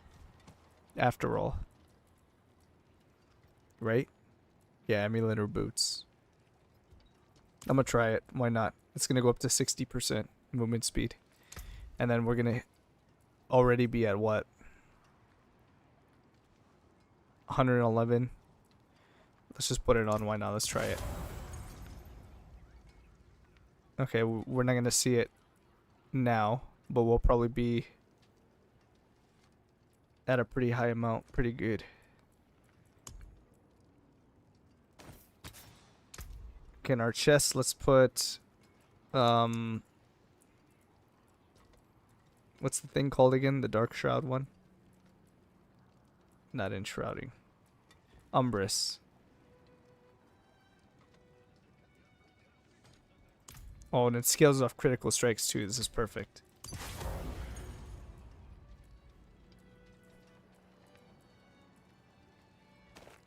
After all. Right? Yeah, amulet or boots. I'm gonna try it. Why not? It's gonna go up to 60% movement speed. And then we're gonna already be at what? 111. Let's just put it on. Why not? Let's try it. Okay, we're not gonna see it now, but we'll probably be at a pretty high amount. Pretty good. Okay, in our chest, let's put what's the thing called again? The Dark Shroud one? Not enshrouding. Umbrous. Oh, and it scales off critical strikes too. This is perfect.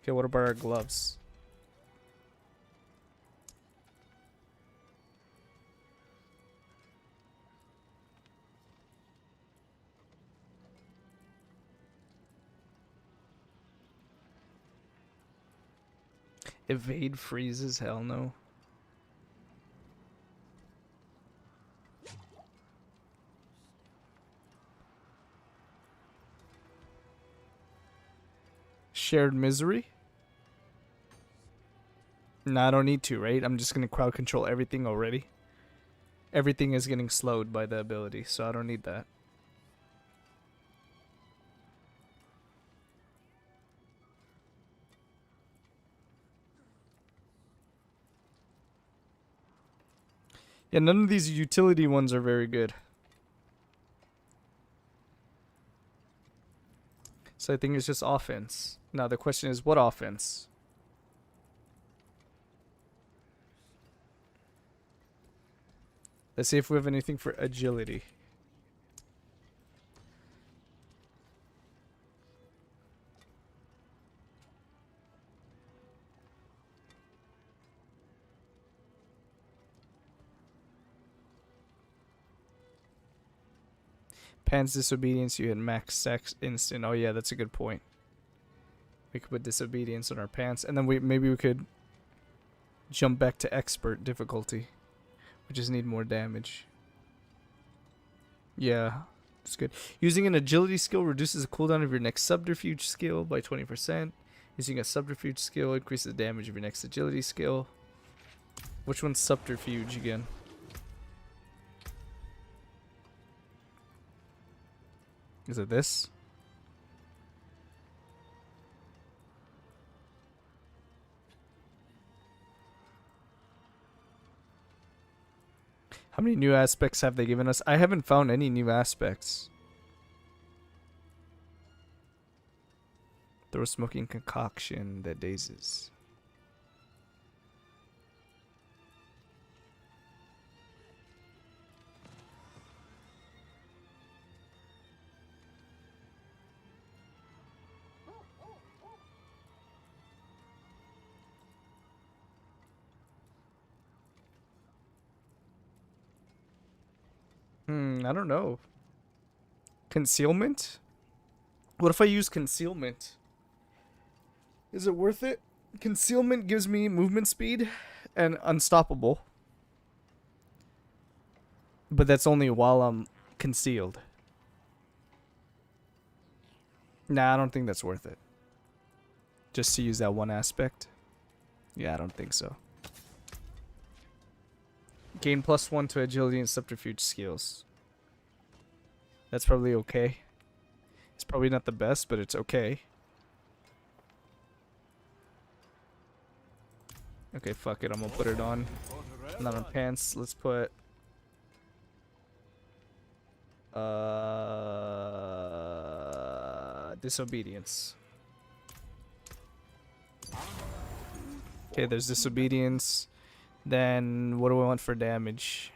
Okay, what about our gloves? Evade freezes? Hell no. Shared misery? Nah, I don't need to, right? I'm just gonna crowd control everything already. Everything is getting slowed by the ability, so I don't need that. Yeah, none of these utility ones are very good. So I think it's just offense. Now the question is, what offense? Let's see if we have anything for agility. Pan's disobedience, you hit max sex instant. Oh yeah, that's a good point. We could put disobedience on our pants, and then maybe we could jump back to expert difficulty. We just need more damage. Yeah, that's good. Using an agility skill reduces the cooldown of your next subterfuge skill by 20%. Using a subterfuge skill increases the damage of your next agility skill. Which one's subterfuge again? Is it this? How many new aspects have they given us? I haven't found any new aspects. Throw smoking concoction that dazes. I don't know. Concealment? What if I use concealment? Is it worth it? Concealment gives me movement speed and unstoppable. But that's only while I'm concealed. Nah, I don't think that's worth it. Just to use that one aspect? Yeah, I don't think so. Gain +1 to agility and subterfuge skills. That's probably okay. It's probably not the best, but it's okay. Okay, fuck it. I'm gonna put it on. Not on pants. Let's put... disobedience. Okay, there's disobedience. Then what do I want for damage?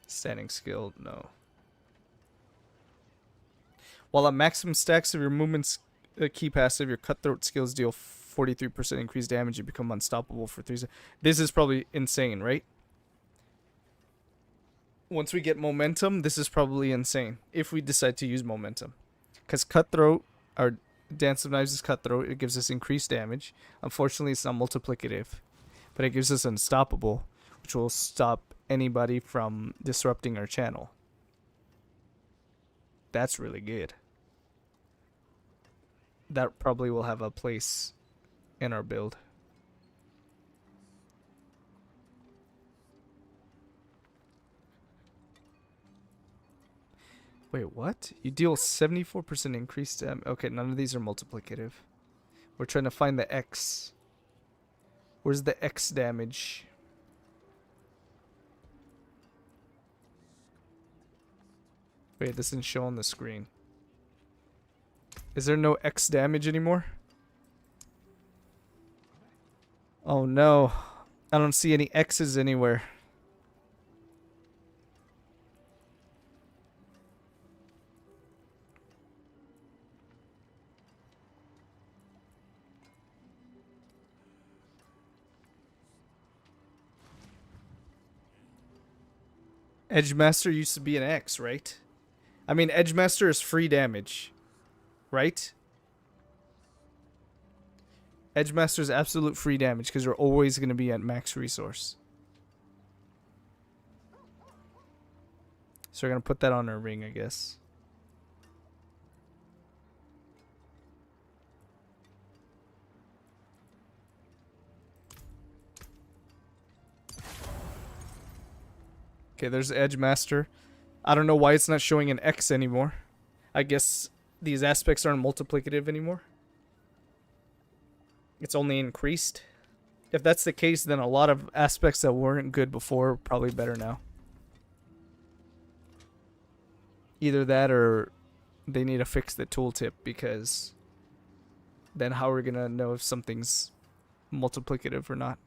Standing skill, no. While at maximum stacks of your movements key passive, your cutthroat skills deal 43% increased damage and become unstoppable for 3 seconds. This is probably insane, right? Once we get momentum, this is probably insane. If we decide to use momentum. Because cutthroat, our Dance of Knives is cutthroat. It gives us increased damage. Unfortunately, it's not multiplicative. But it gives us unstoppable, which will stop anybody from disrupting our channel. That's really good. That probably will have a place in our build. Wait, what? You deal 74% increased damage. Okay, none of these are multiplicative. We're trying to find the X. Where's the X damage? Wait, this didn't show on the screen. Is there no X damage anymore? Oh no. I don't see any X's anywhere. Edgemaster used to be an X, right? I mean, Edgemaster is free damage, right? Edgemaster is absolute free damage because you're always going to be at max resource. So we're going to put that on our ring, I guess. Okay, there's the Edgemaster. I don't know why it's not showing an X anymore. I guess these aspects aren't multiplicative anymore. It's only increased. If that's the case, then a lot of aspects that weren't good before are probably better now. Either that or they need to fix the tooltip, because then how are we going to know if something's multiplicative or not?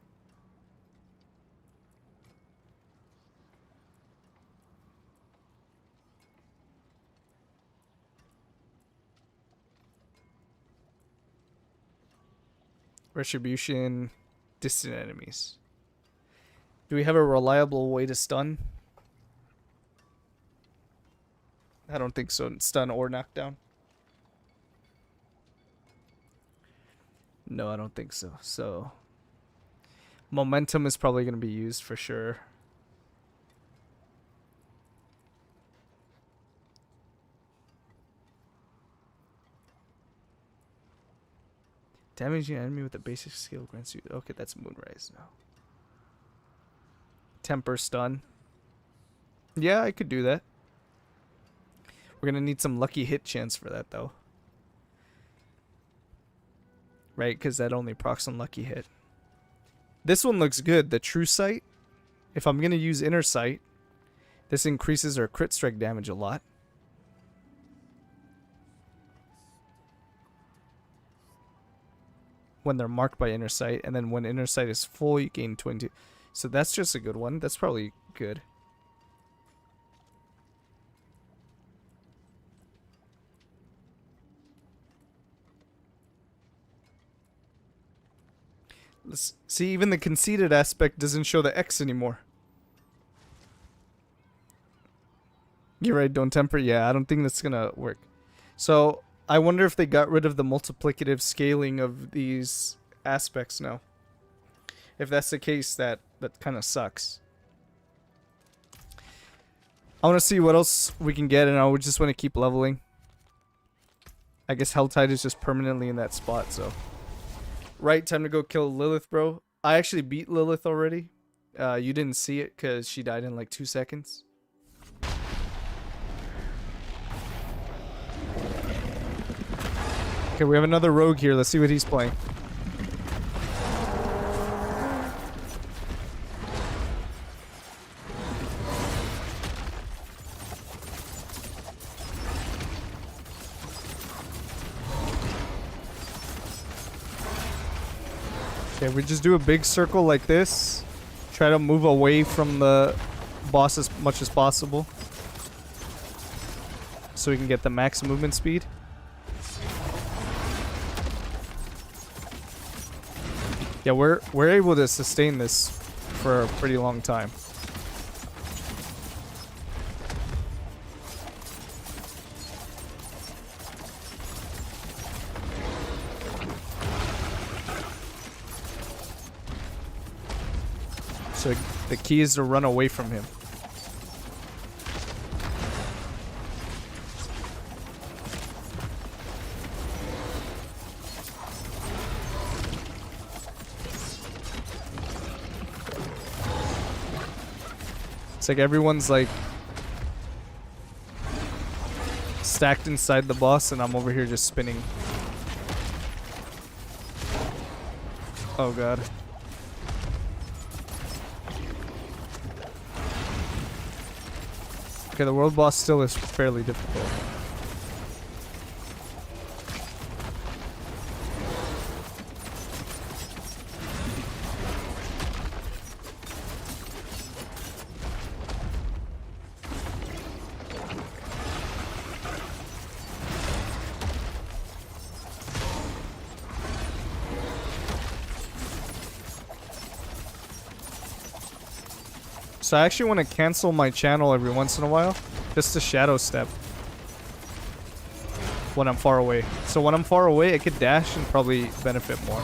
Retribution, distant enemies. Do we have a reliable way to stun? I don't think so. Stun or knockdown? No, I don't think so. So, momentum is probably going to be used for sure. Damaging an enemy with a basic skill grants you... Okay, that's Moonrise now. Temper stun. Yeah, I could do that. We're going to need some lucky hit chance for that, though. Right, because that only procs on lucky hit. This one looks good. The True Sight. If I'm going to use Inner Sight, this increases our crit strike damage a lot. When they're marked by Inner Sight, and then when Inner Sight is full, you gain 22. So that's just a good one. That's probably good. Let's see, even the conceited aspect doesn't show the X anymore. You're right, don't temper. Yeah, I don't think that's gonna work. So I wonder if they got rid of the multiplicative scaling of these aspects now. If that's the case, that kind of sucks. I want to see what else we can get, and I would just want to keep leveling. I guess Helltide is just permanently in that spot, so. Right, time to go kill Lilith, bro. I actually beat Lilith already. You didn't see it because she died in like 2 seconds. Okay, we have another rogue here. Let's see what he's playing. Okay, we just do a big circle like this. Try to move away from the boss as much as possible, so we can get the max movement speed. Yeah, we're able to sustain this for a pretty long time. So the key is to run away from him. It's like everyone's like stacked inside the boss and I'm over here just spinning. Oh god. Okay, the world boss still is fairly difficult. So I actually want to cancel my channel every once in a while, just to shadow step when I'm far away. So when I'm far away, I could dash and probably benefit more.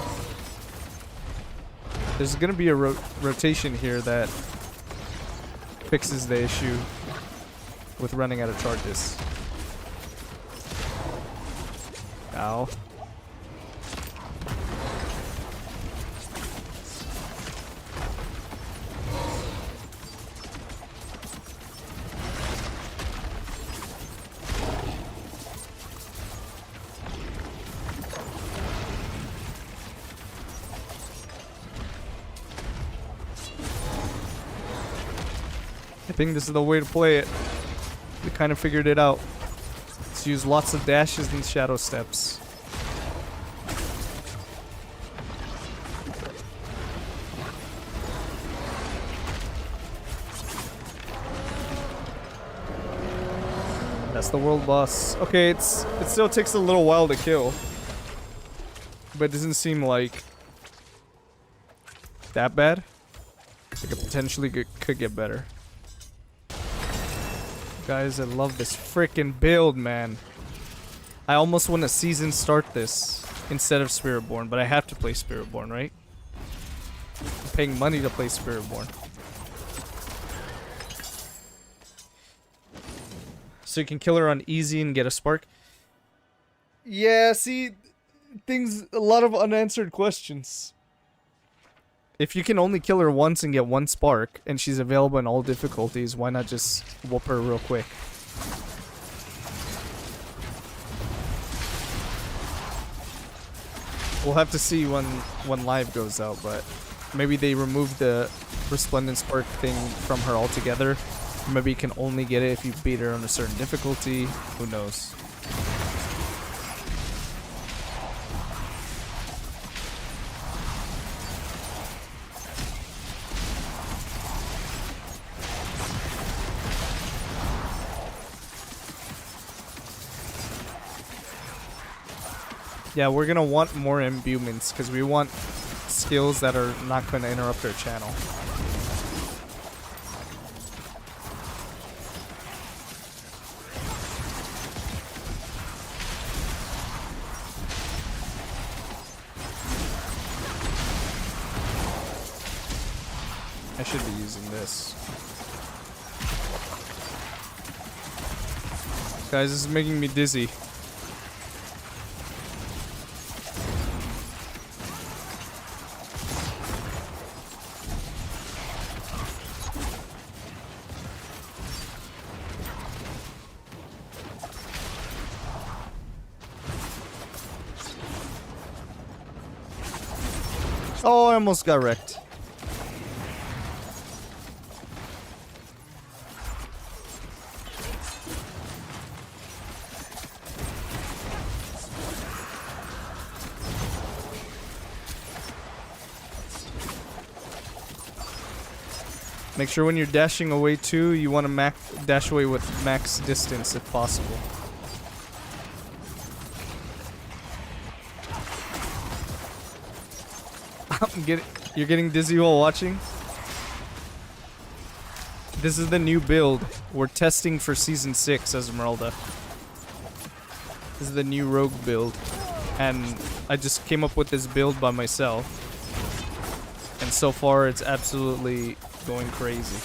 There's gonna be a rotation here that fixes the issue with running out of charges. Ow. I think this is the way to play it. We kind of figured it out. Let's use lots of dashes and shadow steps. That's the world boss. Okay, it still takes a little while to kill, but it doesn't seem like that bad. Like it potentially could get better. Guys, I love this freaking build, man. I almost want to season start this instead of Spiritborn, but I have to play Spiritborn, right? I'm paying money to play Spiritborn. So you can kill her on easy and get a spark. Yeah, see, a lot of unanswered questions. If you can only kill her once and get one spark, and she's available in all difficulties, why not just whoop her real quick? We'll have to see when live goes out, but maybe they remove the Resplendent Spark thing from her altogether. Maybe you can only get it if you beat her on a certain difficulty. Who knows? Yeah, we're gonna want more imbuements because we want skills that are not gonna interrupt our channel. I should be using this. Guys, this is making me dizzy. Oh, I almost got wrecked. Make sure when you're dashing away too, you want to dash away with max distance if possible. You're getting dizzy while watching? This is the new build. We're testing for Season 6, Esmeralda. This is the new rogue build. And I just came up with this build by myself. And so far, it's absolutely going crazy.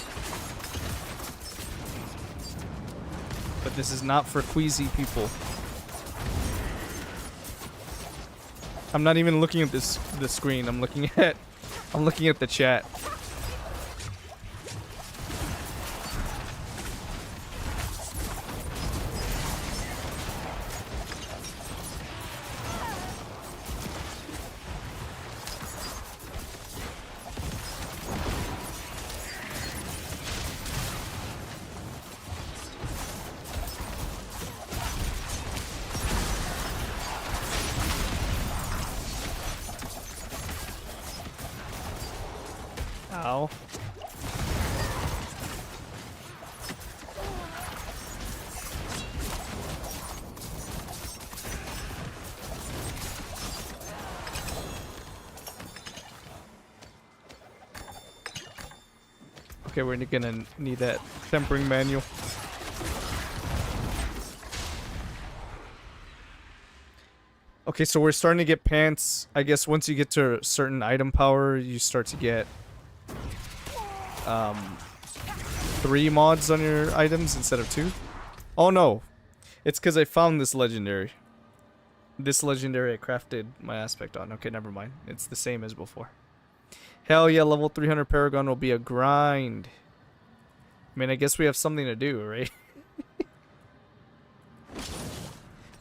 But this is not for queasy people. I'm not even looking at the screen. I'm looking at the chat. Ow. Okay, we're gonna need that tempering manual. Okay, so we're starting to get pants. I guess once you get to a certain item power, you start to get 3 mods on your items instead of 2. Oh no, it's because I found this legendary. This legendary I crafted my aspect on. Okay, never mind. It's the same as before. Hell yeah, level 300 Paragon will be a grind. I mean, I guess we have something to do, right?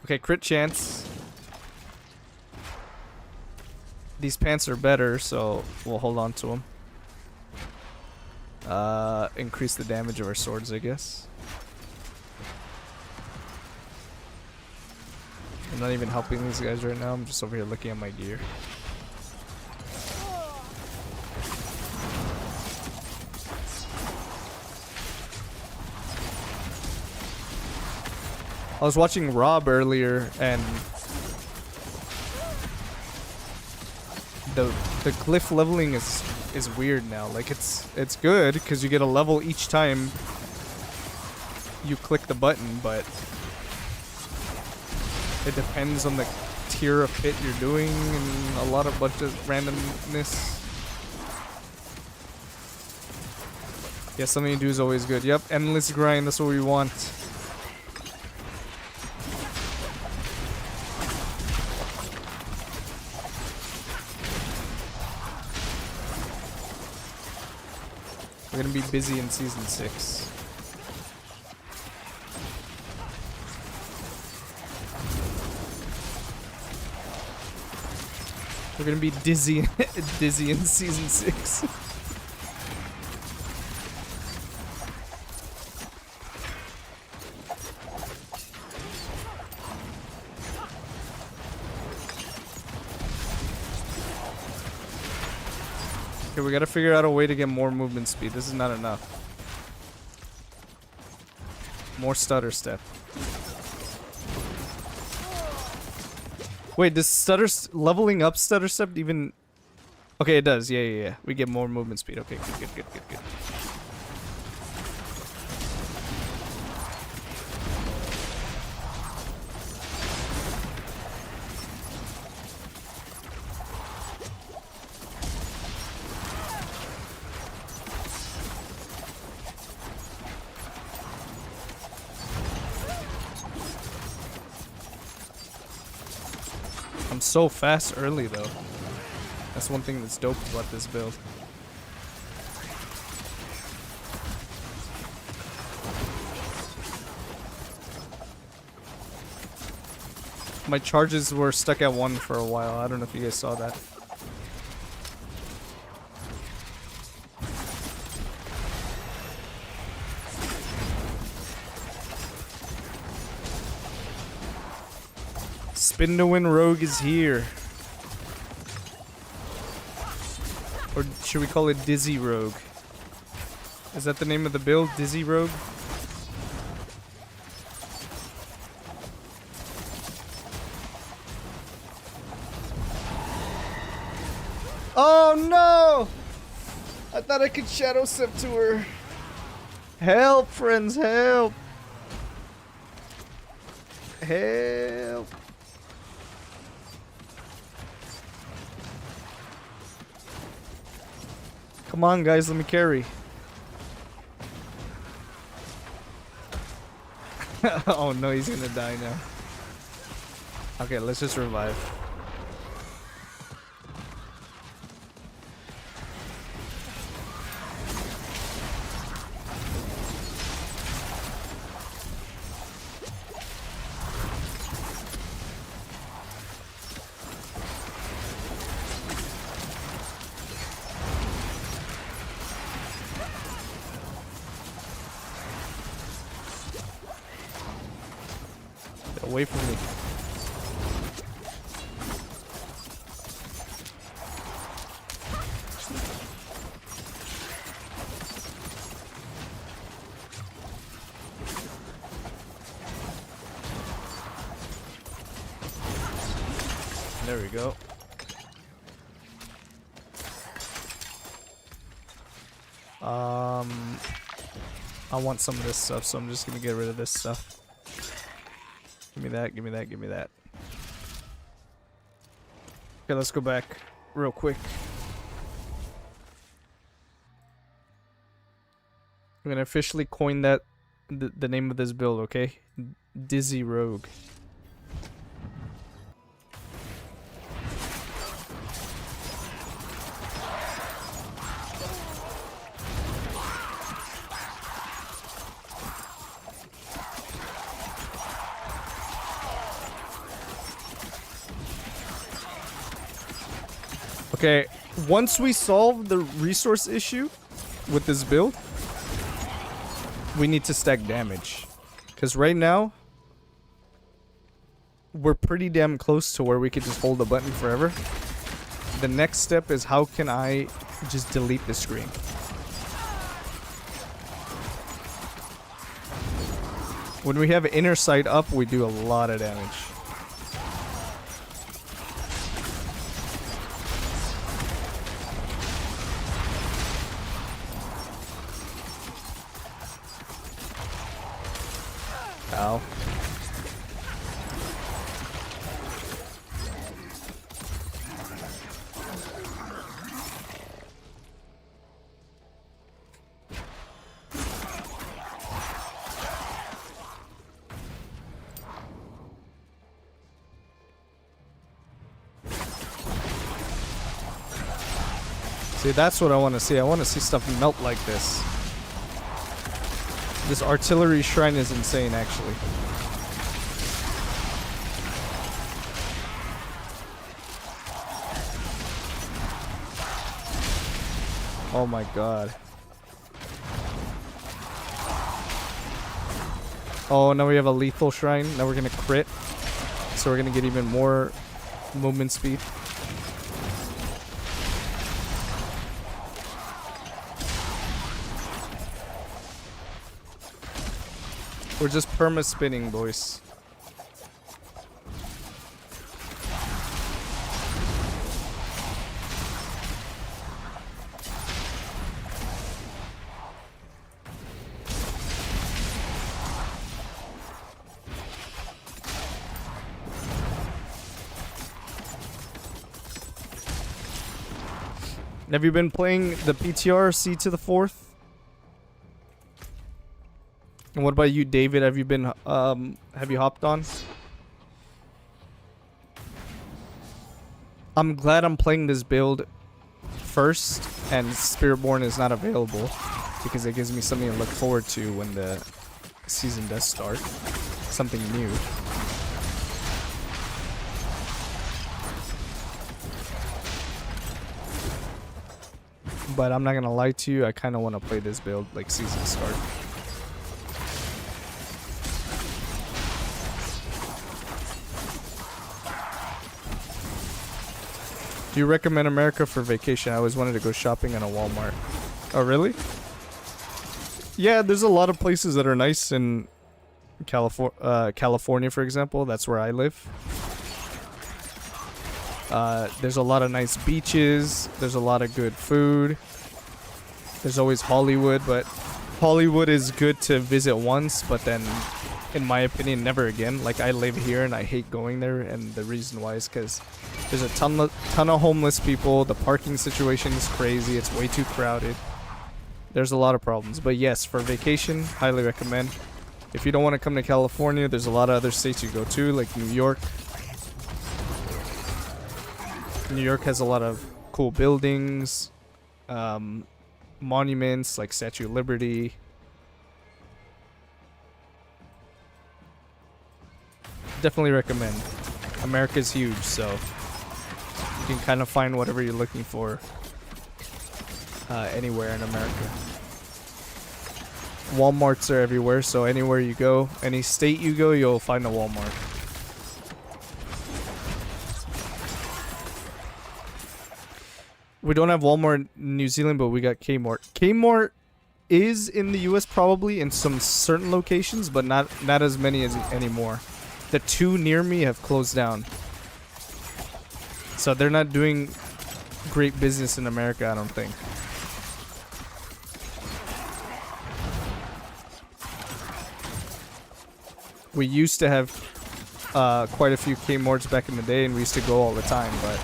Okay, crit chance. These pants are better, so we'll hold on to them. Increase the damage of our swords, I guess. I'm not even helping these guys right now. I'm just over here looking at my gear. I was watching Rob earlier, and the glyph leveling is weird now. Like it's good because you get a level each time you click the button, but it depends on the tier of pit you're doing and a lot of bunch of randomness. Yeah, something to do is always good. Yep, endless grind, that's what we want. We're gonna be busy in Season 6. We're gonna be dizzy in Season 6. Okay, we gotta figure out a way to get more movement speed. This is not enough. More stutter step. Wait, does leveling up stutter step even... Okay, it does. Yeah. We get more movement speed. Okay, good. I'm so fast early though. That's one thing that's dope about this build. My charges were stuck at 1 for a while. I don't know if you guys saw that. Spin to win rogue is here. Or should we call it Dizzy Rogue? Is that the name of the build? Dizzy Rogue? Oh no! I thought I could shadow step to her. Help, friends, help! Help! Come on, guys, let me carry. Oh no, he's gonna die now. Okay, let's just revive. Get away from me. There we go. I want some of this stuff, so I'm just gonna get rid of this stuff. Give me that, give me that, give me that. Okay, let's go back real quick. I'm gonna officially coin that the name of this build, okay? Dizzy Rogue. Okay, once we solve the resource issue with this build, we need to stack damage. Because right now, we're pretty damn close to where we could just hold the button forever. The next step is how can I just delete the screen? When we have inner sight up, we do a lot of damage. Ow. See, that's what I want to see. I want to see stuff melt like this. This artillery shrine is insane, actually. Oh my god. Oh, now we have a lethal shrine. Now we're gonna crit. So we're gonna get even more movement speed. We're just perma-spinning, boys. Have you been playing the PTR C to the 4th? And what about you, David? Have you been, have you hopped on? I'm glad I'm playing this build first and Spiritborn is not available because it gives me something to look forward to when the season does start. Something new. But I'm not gonna lie to you, I kind of want to play this build like season start. Do you recommend America for vacation? I always wanted to go shopping in a Walmart. Oh, really? Yeah, there's a lot of places that are nice in California, for example. That's where I live. There's a lot of nice beaches. There's a lot of good food. There's always Hollywood, but Hollywood is good to visit once, but then, in my opinion, never again. Like, I live here and I hate going there, and the reason why is because there's a ton of homeless people. The parking situation is crazy. It's way too crowded. There's a lot of problems. But yes, for vacation, highly recommend. If you don't want to come to California, there's a lot of other states you go to, like New York. New York has a lot of cool buildings, monuments like Statue of Liberty. Definitely recommend. America's huge, so you can kind of find whatever you're looking for anywhere in America. Walmarts are everywhere, so anywhere you go, any state you go, you'll find a Walmart. We don't have Walmart in New Zealand, but we got Kmart. Kmart is in the US probably in some certain locations, but not as many as anymore. The two near me have closed down. So they're not doing great business in America, I don't think. We used to have quite a few Kmarts back in the day, and we used to go all the time, but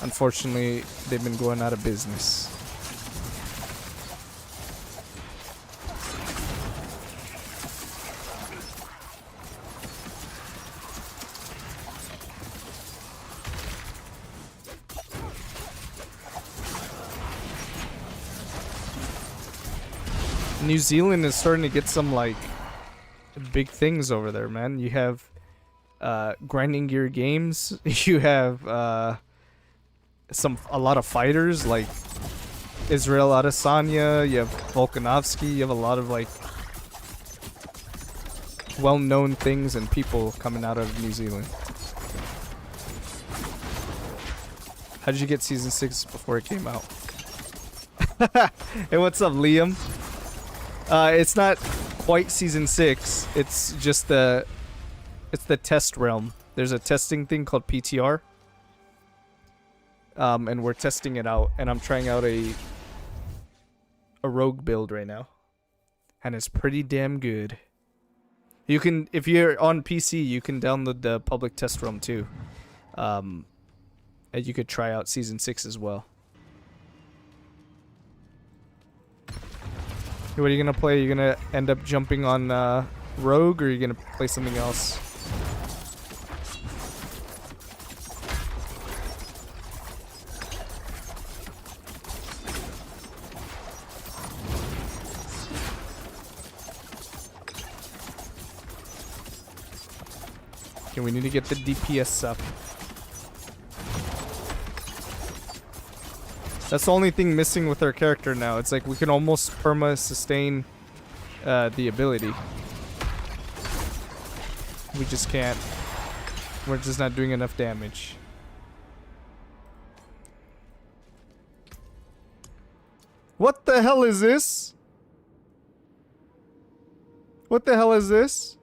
unfortunately, they've been going out of business. New Zealand is starting to get some, like, big things over there, man. You have grinding gear games. You have a lot of fighters like Israel Adesanya. You have Volkanovski. You have a lot of like well-known things and people coming out of New Zealand. How did you get season 6 before it came out? Hey, what's up, Liam? It's not quite season 6. It's just the test realm. There's a testing thing called PTR. And we're testing it out, and I'm trying out a rogue build right now. And it's pretty damn good. You can, if you're on PC, you can download the public test realm too. And you could try out season 6 as well. What are you gonna play? Are you gonna end up jumping on Rogue, or are you gonna play something else? Okay, we need to get the DPS up. That's the only thing missing with our character now. It's like we can almost perma-sustain the ability. We just can't. We're just not doing enough damage. What the hell is this? What the hell is this?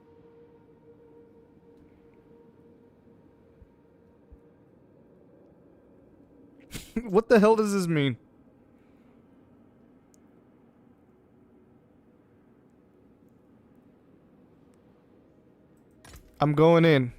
What the hell does this mean? I'm going in.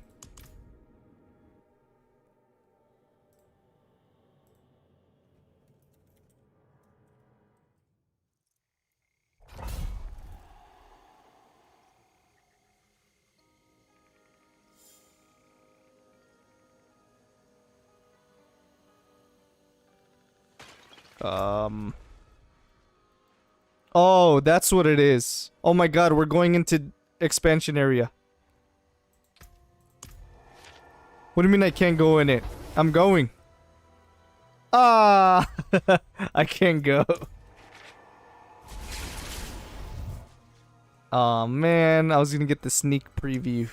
Oh, that's what it is. Oh my god, we're going into expansion area. What do you mean I can't go in it? I'm going. Ah, I can't go. Oh man, I was gonna get the sneak preview.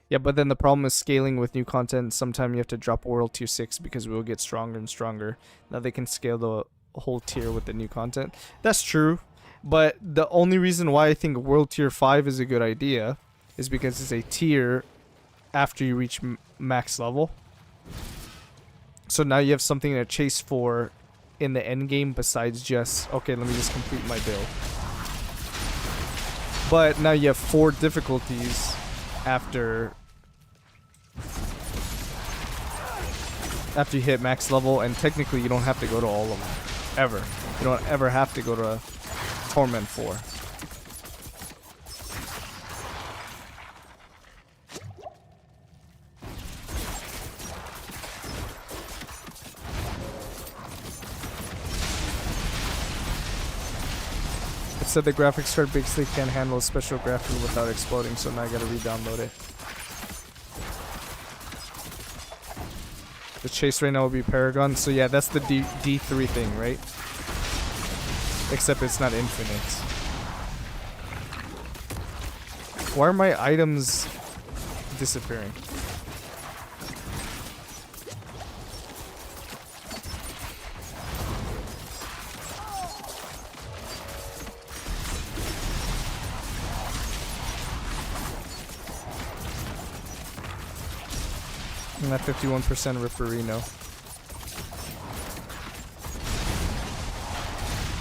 Yeah, but then the problem is scaling with new content. Sometimes you have to drop World Tier 6 because we will get stronger and stronger. Now they can scale the whole tier with the new content. That's true. But the only reason why I think World Tier 5 is a good idea is because it's a tier after you reach max level. So now you have something to chase for in the end game besides just, okay, let me just complete my build. But now you have 4 difficulties after you hit max level, and technically you don't have to go to all of them ever. You don't ever have to go to Torment 4. It said the graphics card basically can't handle a special graphic without exploding, so now I gotta re-download it. The chase right now will be Paragon, so yeah, that's the D3 thing, right? Except it's not infinite. Why are my items disappearing? I'm at 51% Ripperino.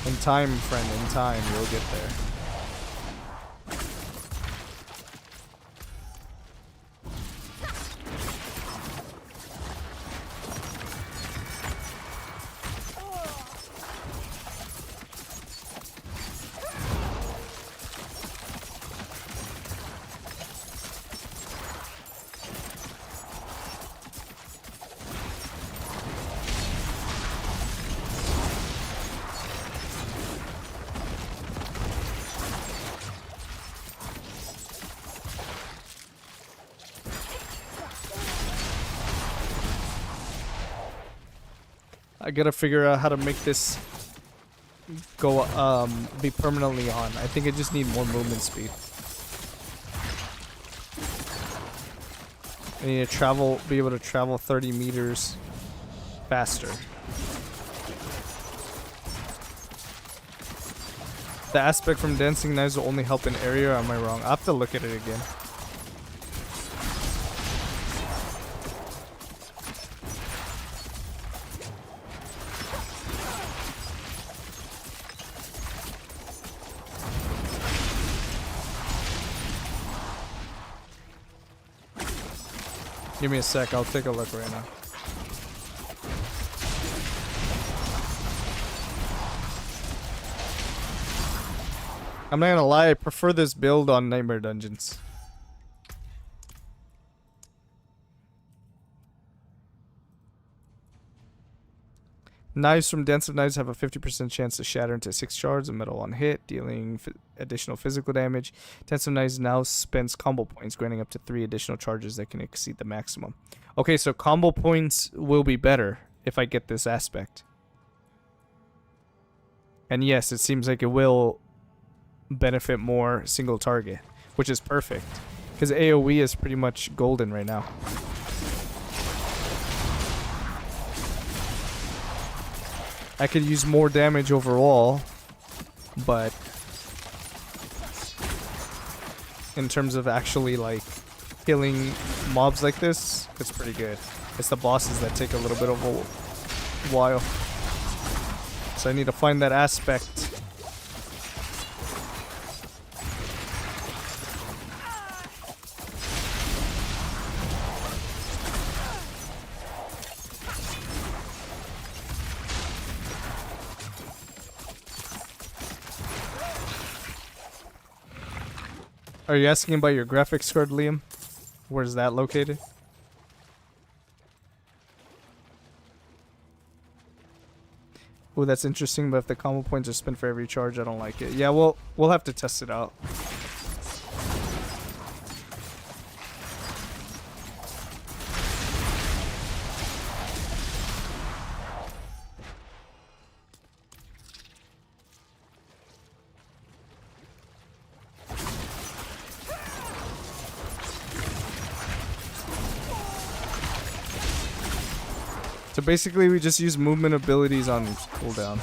In time, friend, in time, you'll get there. I gotta figure out how to make this go be permanently on. I think I just need more movement speed. I need to be able to travel 30 meters faster. The aspect from dancing knives will only help in area, or am I wrong? I'll have to look at it again. Give me a sec, I'll take a look right now. I'm not gonna lie, I prefer this build on Nightmare Dungeons. Knives from Dance of Knives have a 50% chance to shatter into 6 shards of metal on hit, dealing additional physical damage. Dance of Knives now spends combo points, granting up to 3 additional charges that can exceed the maximum. Okay, so combo points will be better if I get this aspect. And yes, it seems like it will benefit more single target, which is perfect. Because AoE is pretty much golden right now. I could use more damage overall, but in terms of actually like killing mobs like this, it's pretty good. It's the bosses that take a little bit of a while. So I need to find that aspect. Are you asking about your graphics card, Liam? Where's that located? Oh, that's interesting, but if the combo points are spent for every charge, I don't like it. Yeah, we'll have to test it out. So basically we just use movement abilities on cooldown.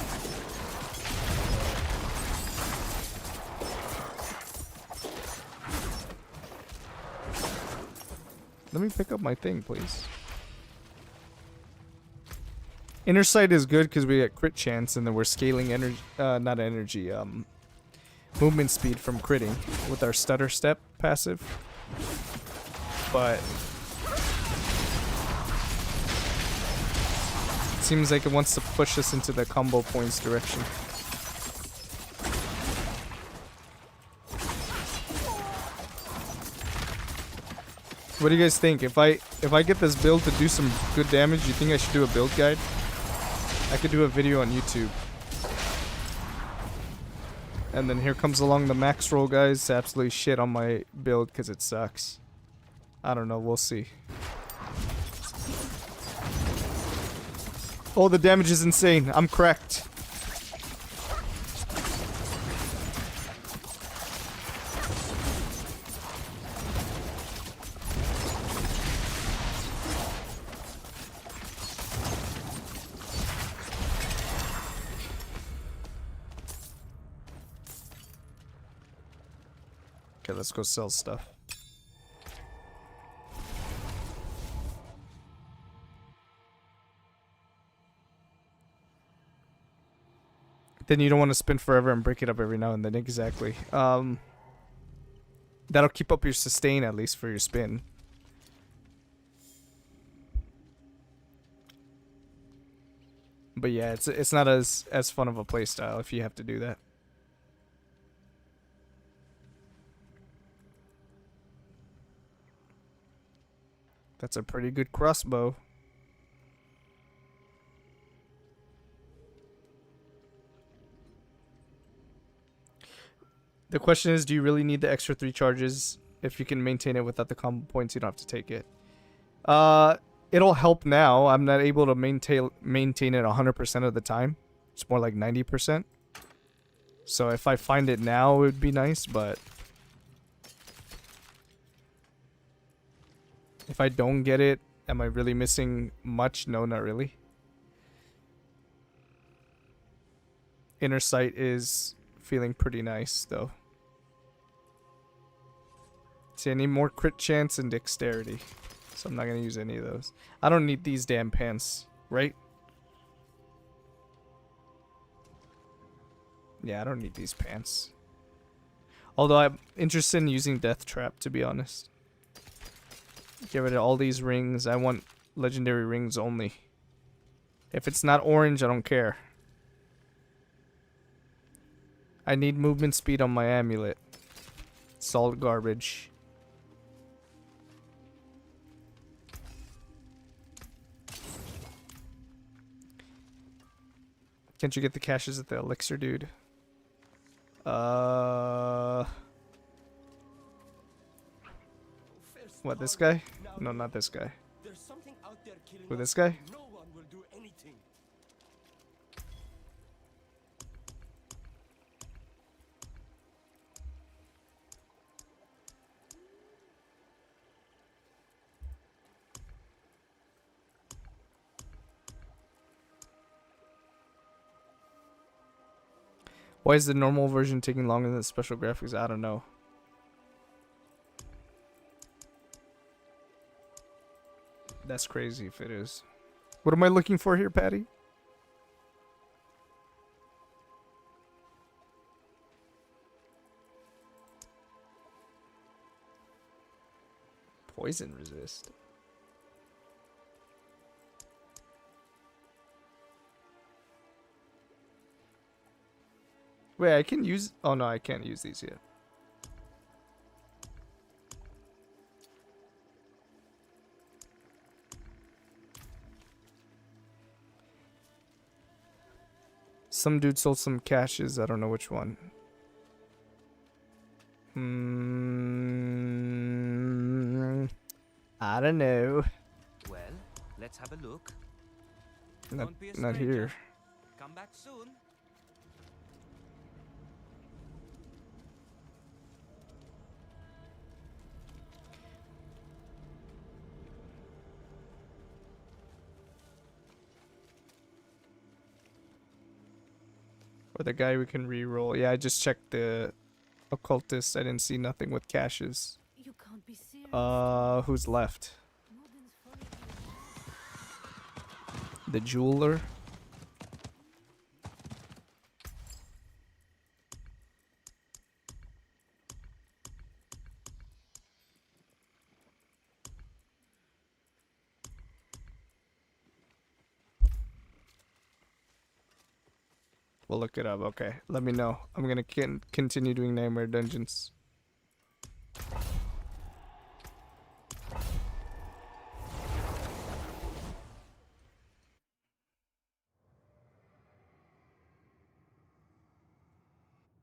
Let me pick up my thing, please. Inner sight is good because we get crit chance, and then we're scaling energy, not energy, movement speed from critting with our stutter step passive. But it seems like it wants to push us into the combo points direction. What do you guys think? If I get this build to do some good damage, you think I should do a build guide? I could do a video on YouTube. And then here comes along the max roll guys to absolutely shit on my build because it sucks. I don't know, we'll see. Oh, the damage is insane. I'm cracked. Okay, let's go sell stuff. Then you don't want to spin forever and break it up every now and then. Exactly. That'll keep up your sustain at least for your spin. But yeah, it's not as fun of a playstyle if you have to do that. That's a pretty good crossbow. The question is, do you really need the extra 3 charges? If you can maintain it without the combo points, you don't have to take it. It'll help now. I'm not able to maintain it 100% of the time. It's more like 90%. So if I find it now, it would be nice, but if I don't get it, am I really missing much? No, not really. Inner sight is feeling pretty nice, though. See, I need more crit chance and dexterity. So I'm not going to use any of those. I don't need these damn pants, right? Yeah, I don't need these pants. Although I'm interested in using Death Trap, to be honest. Get rid of all these rings. I want legendary rings only. If it's not orange, I don't care. I need movement speed on my amulet. It's all garbage. Can't you get the caches at the elixir, dude? What, this guy? No, not this guy. Who, this guy? No one will do anything. Why is the normal version taking longer than the special graphics? I don't know. That's crazy if it is. What am I looking for here, Patty? Poison resist. Wait, I can use... Oh no, I can't use these yet. Some dude sold some caches. I don't know which one. I don't know. Well, let's have a look. Not, Don't be a not here. stranger. Come back soon. Or the guy we can re-roll. Yeah, I just checked the occultist. I didn't see nothing with caches. You can't be serious. Who's left? Moden's followed you. The jeweler. We'll look it up. Okay, let me know. I'm gonna continue doing Nightmare Dungeons.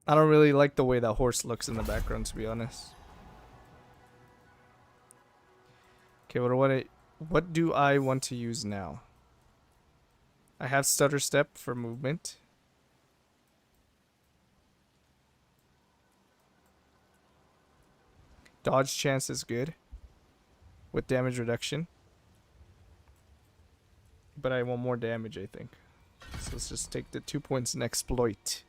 I don't really like the way that horse looks in the background, to be honest. Okay, what do I want to use now? I have stutter step for movement. Dodge chance is good with damage reduction. But I want more damage, I think. So let's just take the 2 points and exploit.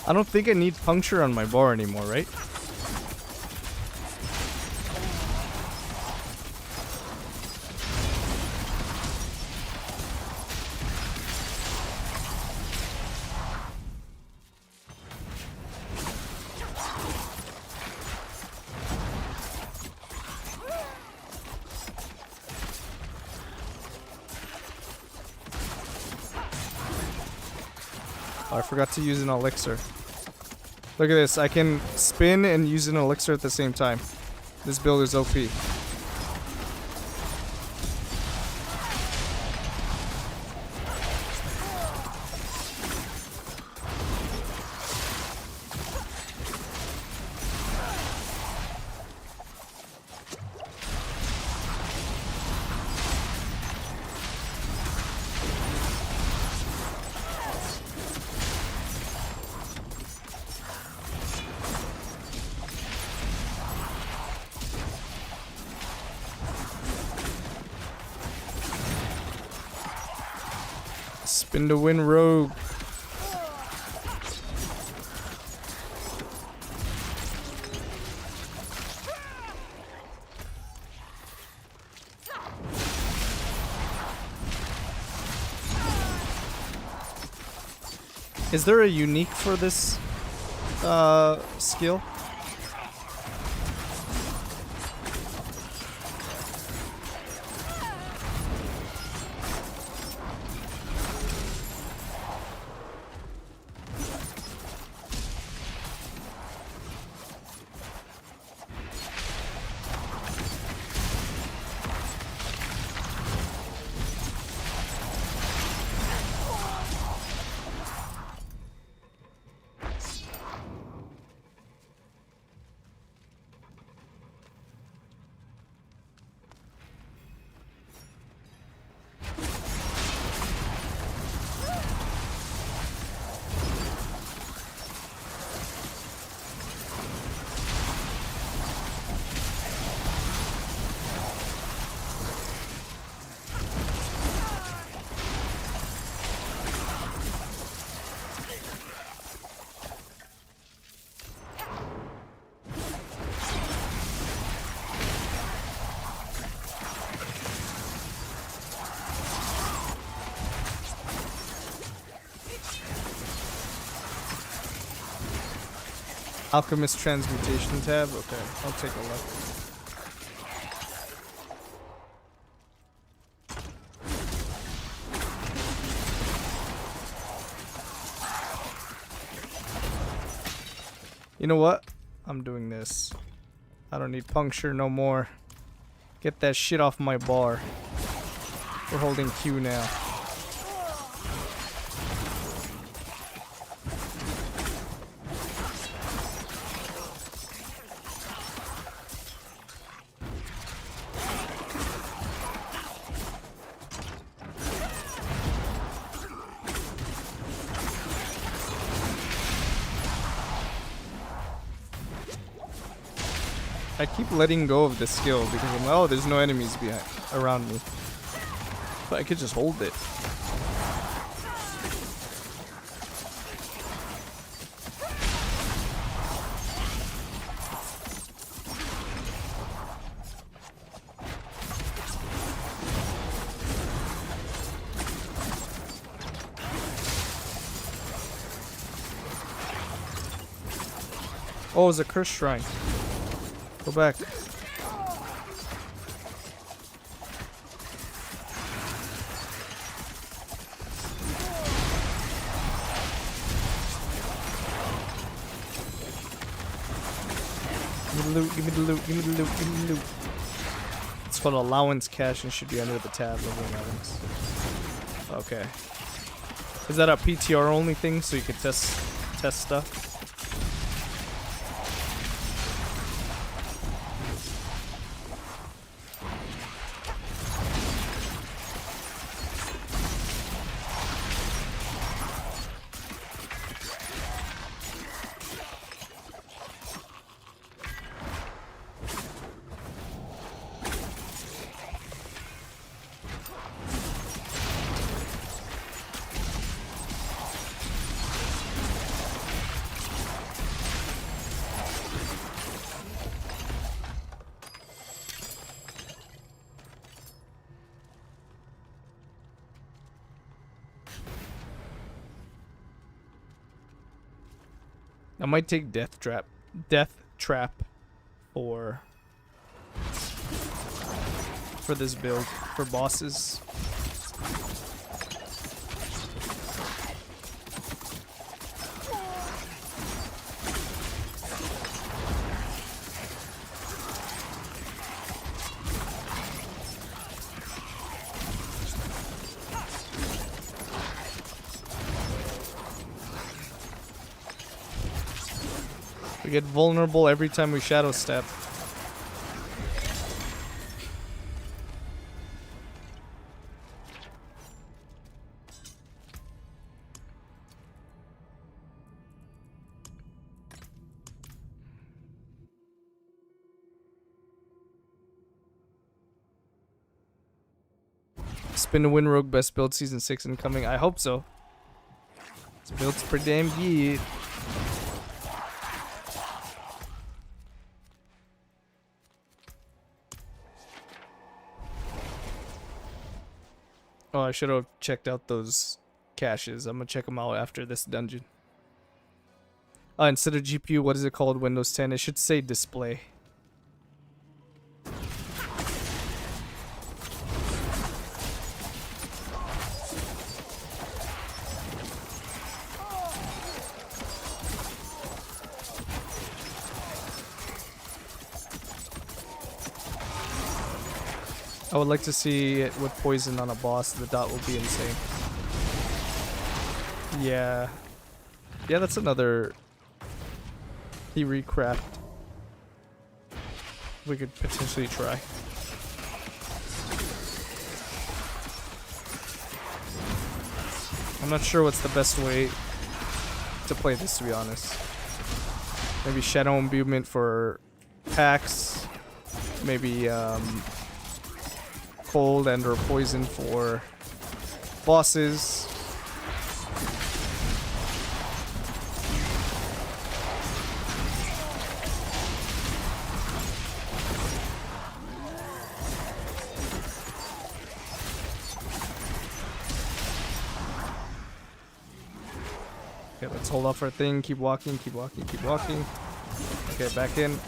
I don't think I need puncture on my bar anymore, right? Oh, I forgot to use an elixir. Look at this, I can spin and use an elixir at the same time. This build is OP. Spin to win rogue. Is there a unique for this skill? Alchemist transmutation tab? Okay, I'll take a look. You know what? I'm doing this. I don't need puncture no more. Get that shit off my bar. We're holding Q now. I keep letting go of the skill because I'm like, oh, there's no enemies behind around me. But I could just hold it. Oh, it's a cursed shrine. Go back. Give me the loot, give me the loot, give me the loot, give me the loot. It's called allowance cache and should be under the tab level allowance. Okay. Is that a PTR only thing so you can test stuff? I might take Death Trap for this build for bosses. We get vulnerable every time we shadow step. Spin to win Rogue best build season 6 incoming. I hope so. This build's pretty damn good. Oh, I should have checked out those caches. I'm gonna check them out after this dungeon. Instead of GPU, what is it called? Windows 10. It should say display. I would like to see it with poison on a boss. The dot will be insane. Yeah. Yeah, that's another theory craft we could potentially try. I'm not sure what's the best way to play this, to be honest. Maybe shadow imbuement for packs. Maybe cold and or poison for bosses. Okay, let's hold off our thing. Keep walking, keep walking, keep walking. Okay, back in.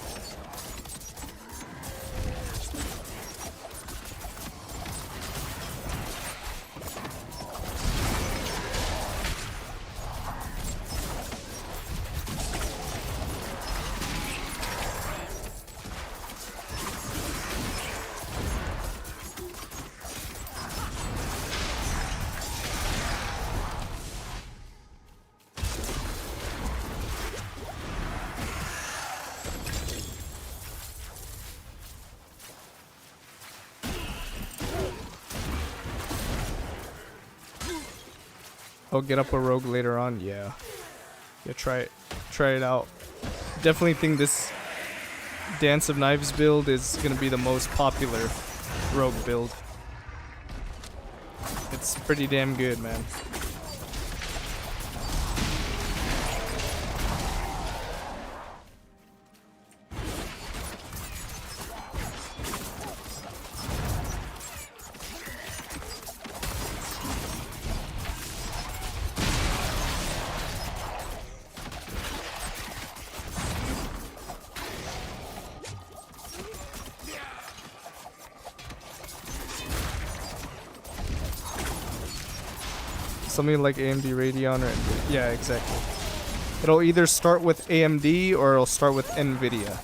Oh, get up a rogue later on. Yeah, try it out. Definitely think this Dance of Knives build is gonna be the most popular rogue build. It's pretty damn good, man. Something like AMD Radeon or NVIDIA. Yeah, exactly. It'll either start with AMD or it'll start with NVIDIA.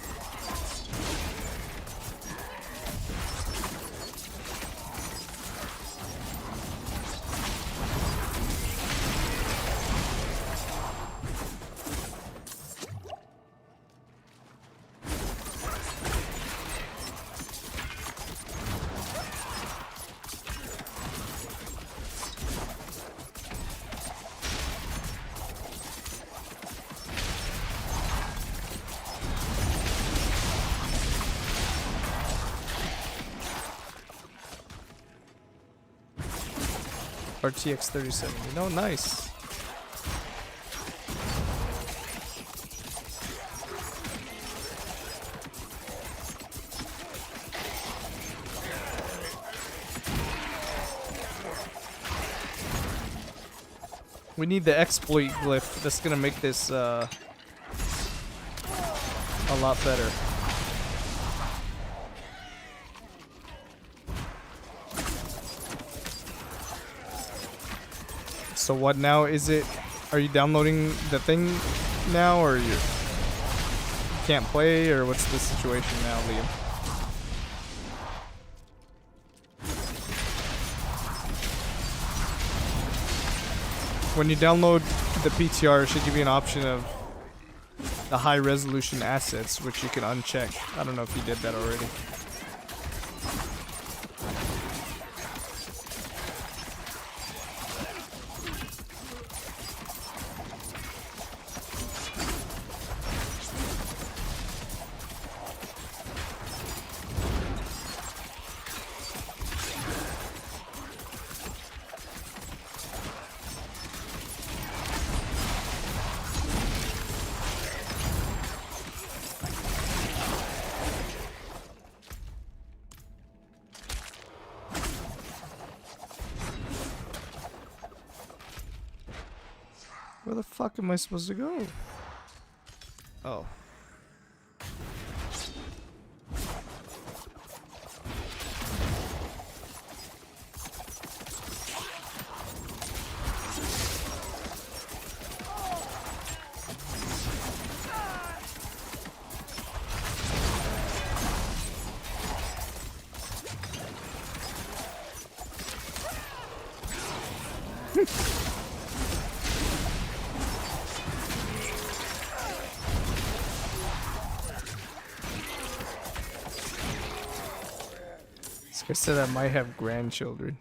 RTX 3070. No, nice. We need the exploit glyph. That's gonna make this a lot better. So what now is it? Are you downloading the thing now, or you can't play, or what's the situation now, Liam? When you download the PTR, it should give you an option of the high resolution assets, which you can uncheck. I don't know if you did that already. Where the fuck am I supposed to go? Oh. This guy said I might have grandchildren.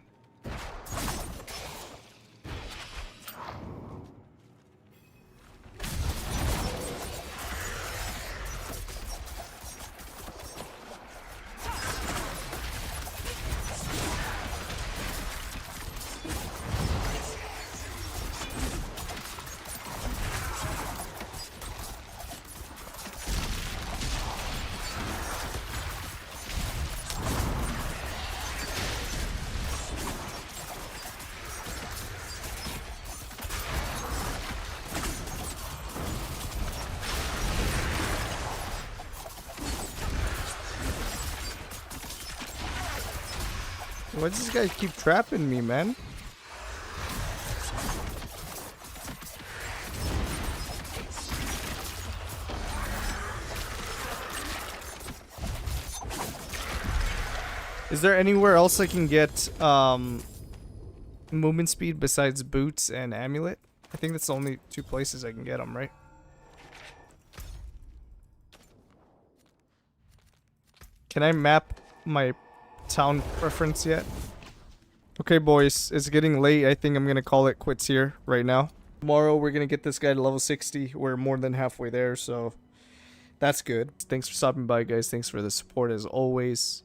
Why does this guy keep trapping me, man? Is there anywhere else I can get movement speed besides boots and amulet? I think that's the only two places I can get them, right? Can I map my town preference yet? Okay, boys, it's getting late. I think I'm gonna call it quits here right now. Tomorrow we're gonna get this guy to level 60. We're more than halfway there, so That's good. Thanks for stopping by, guys. Thanks for the support as always.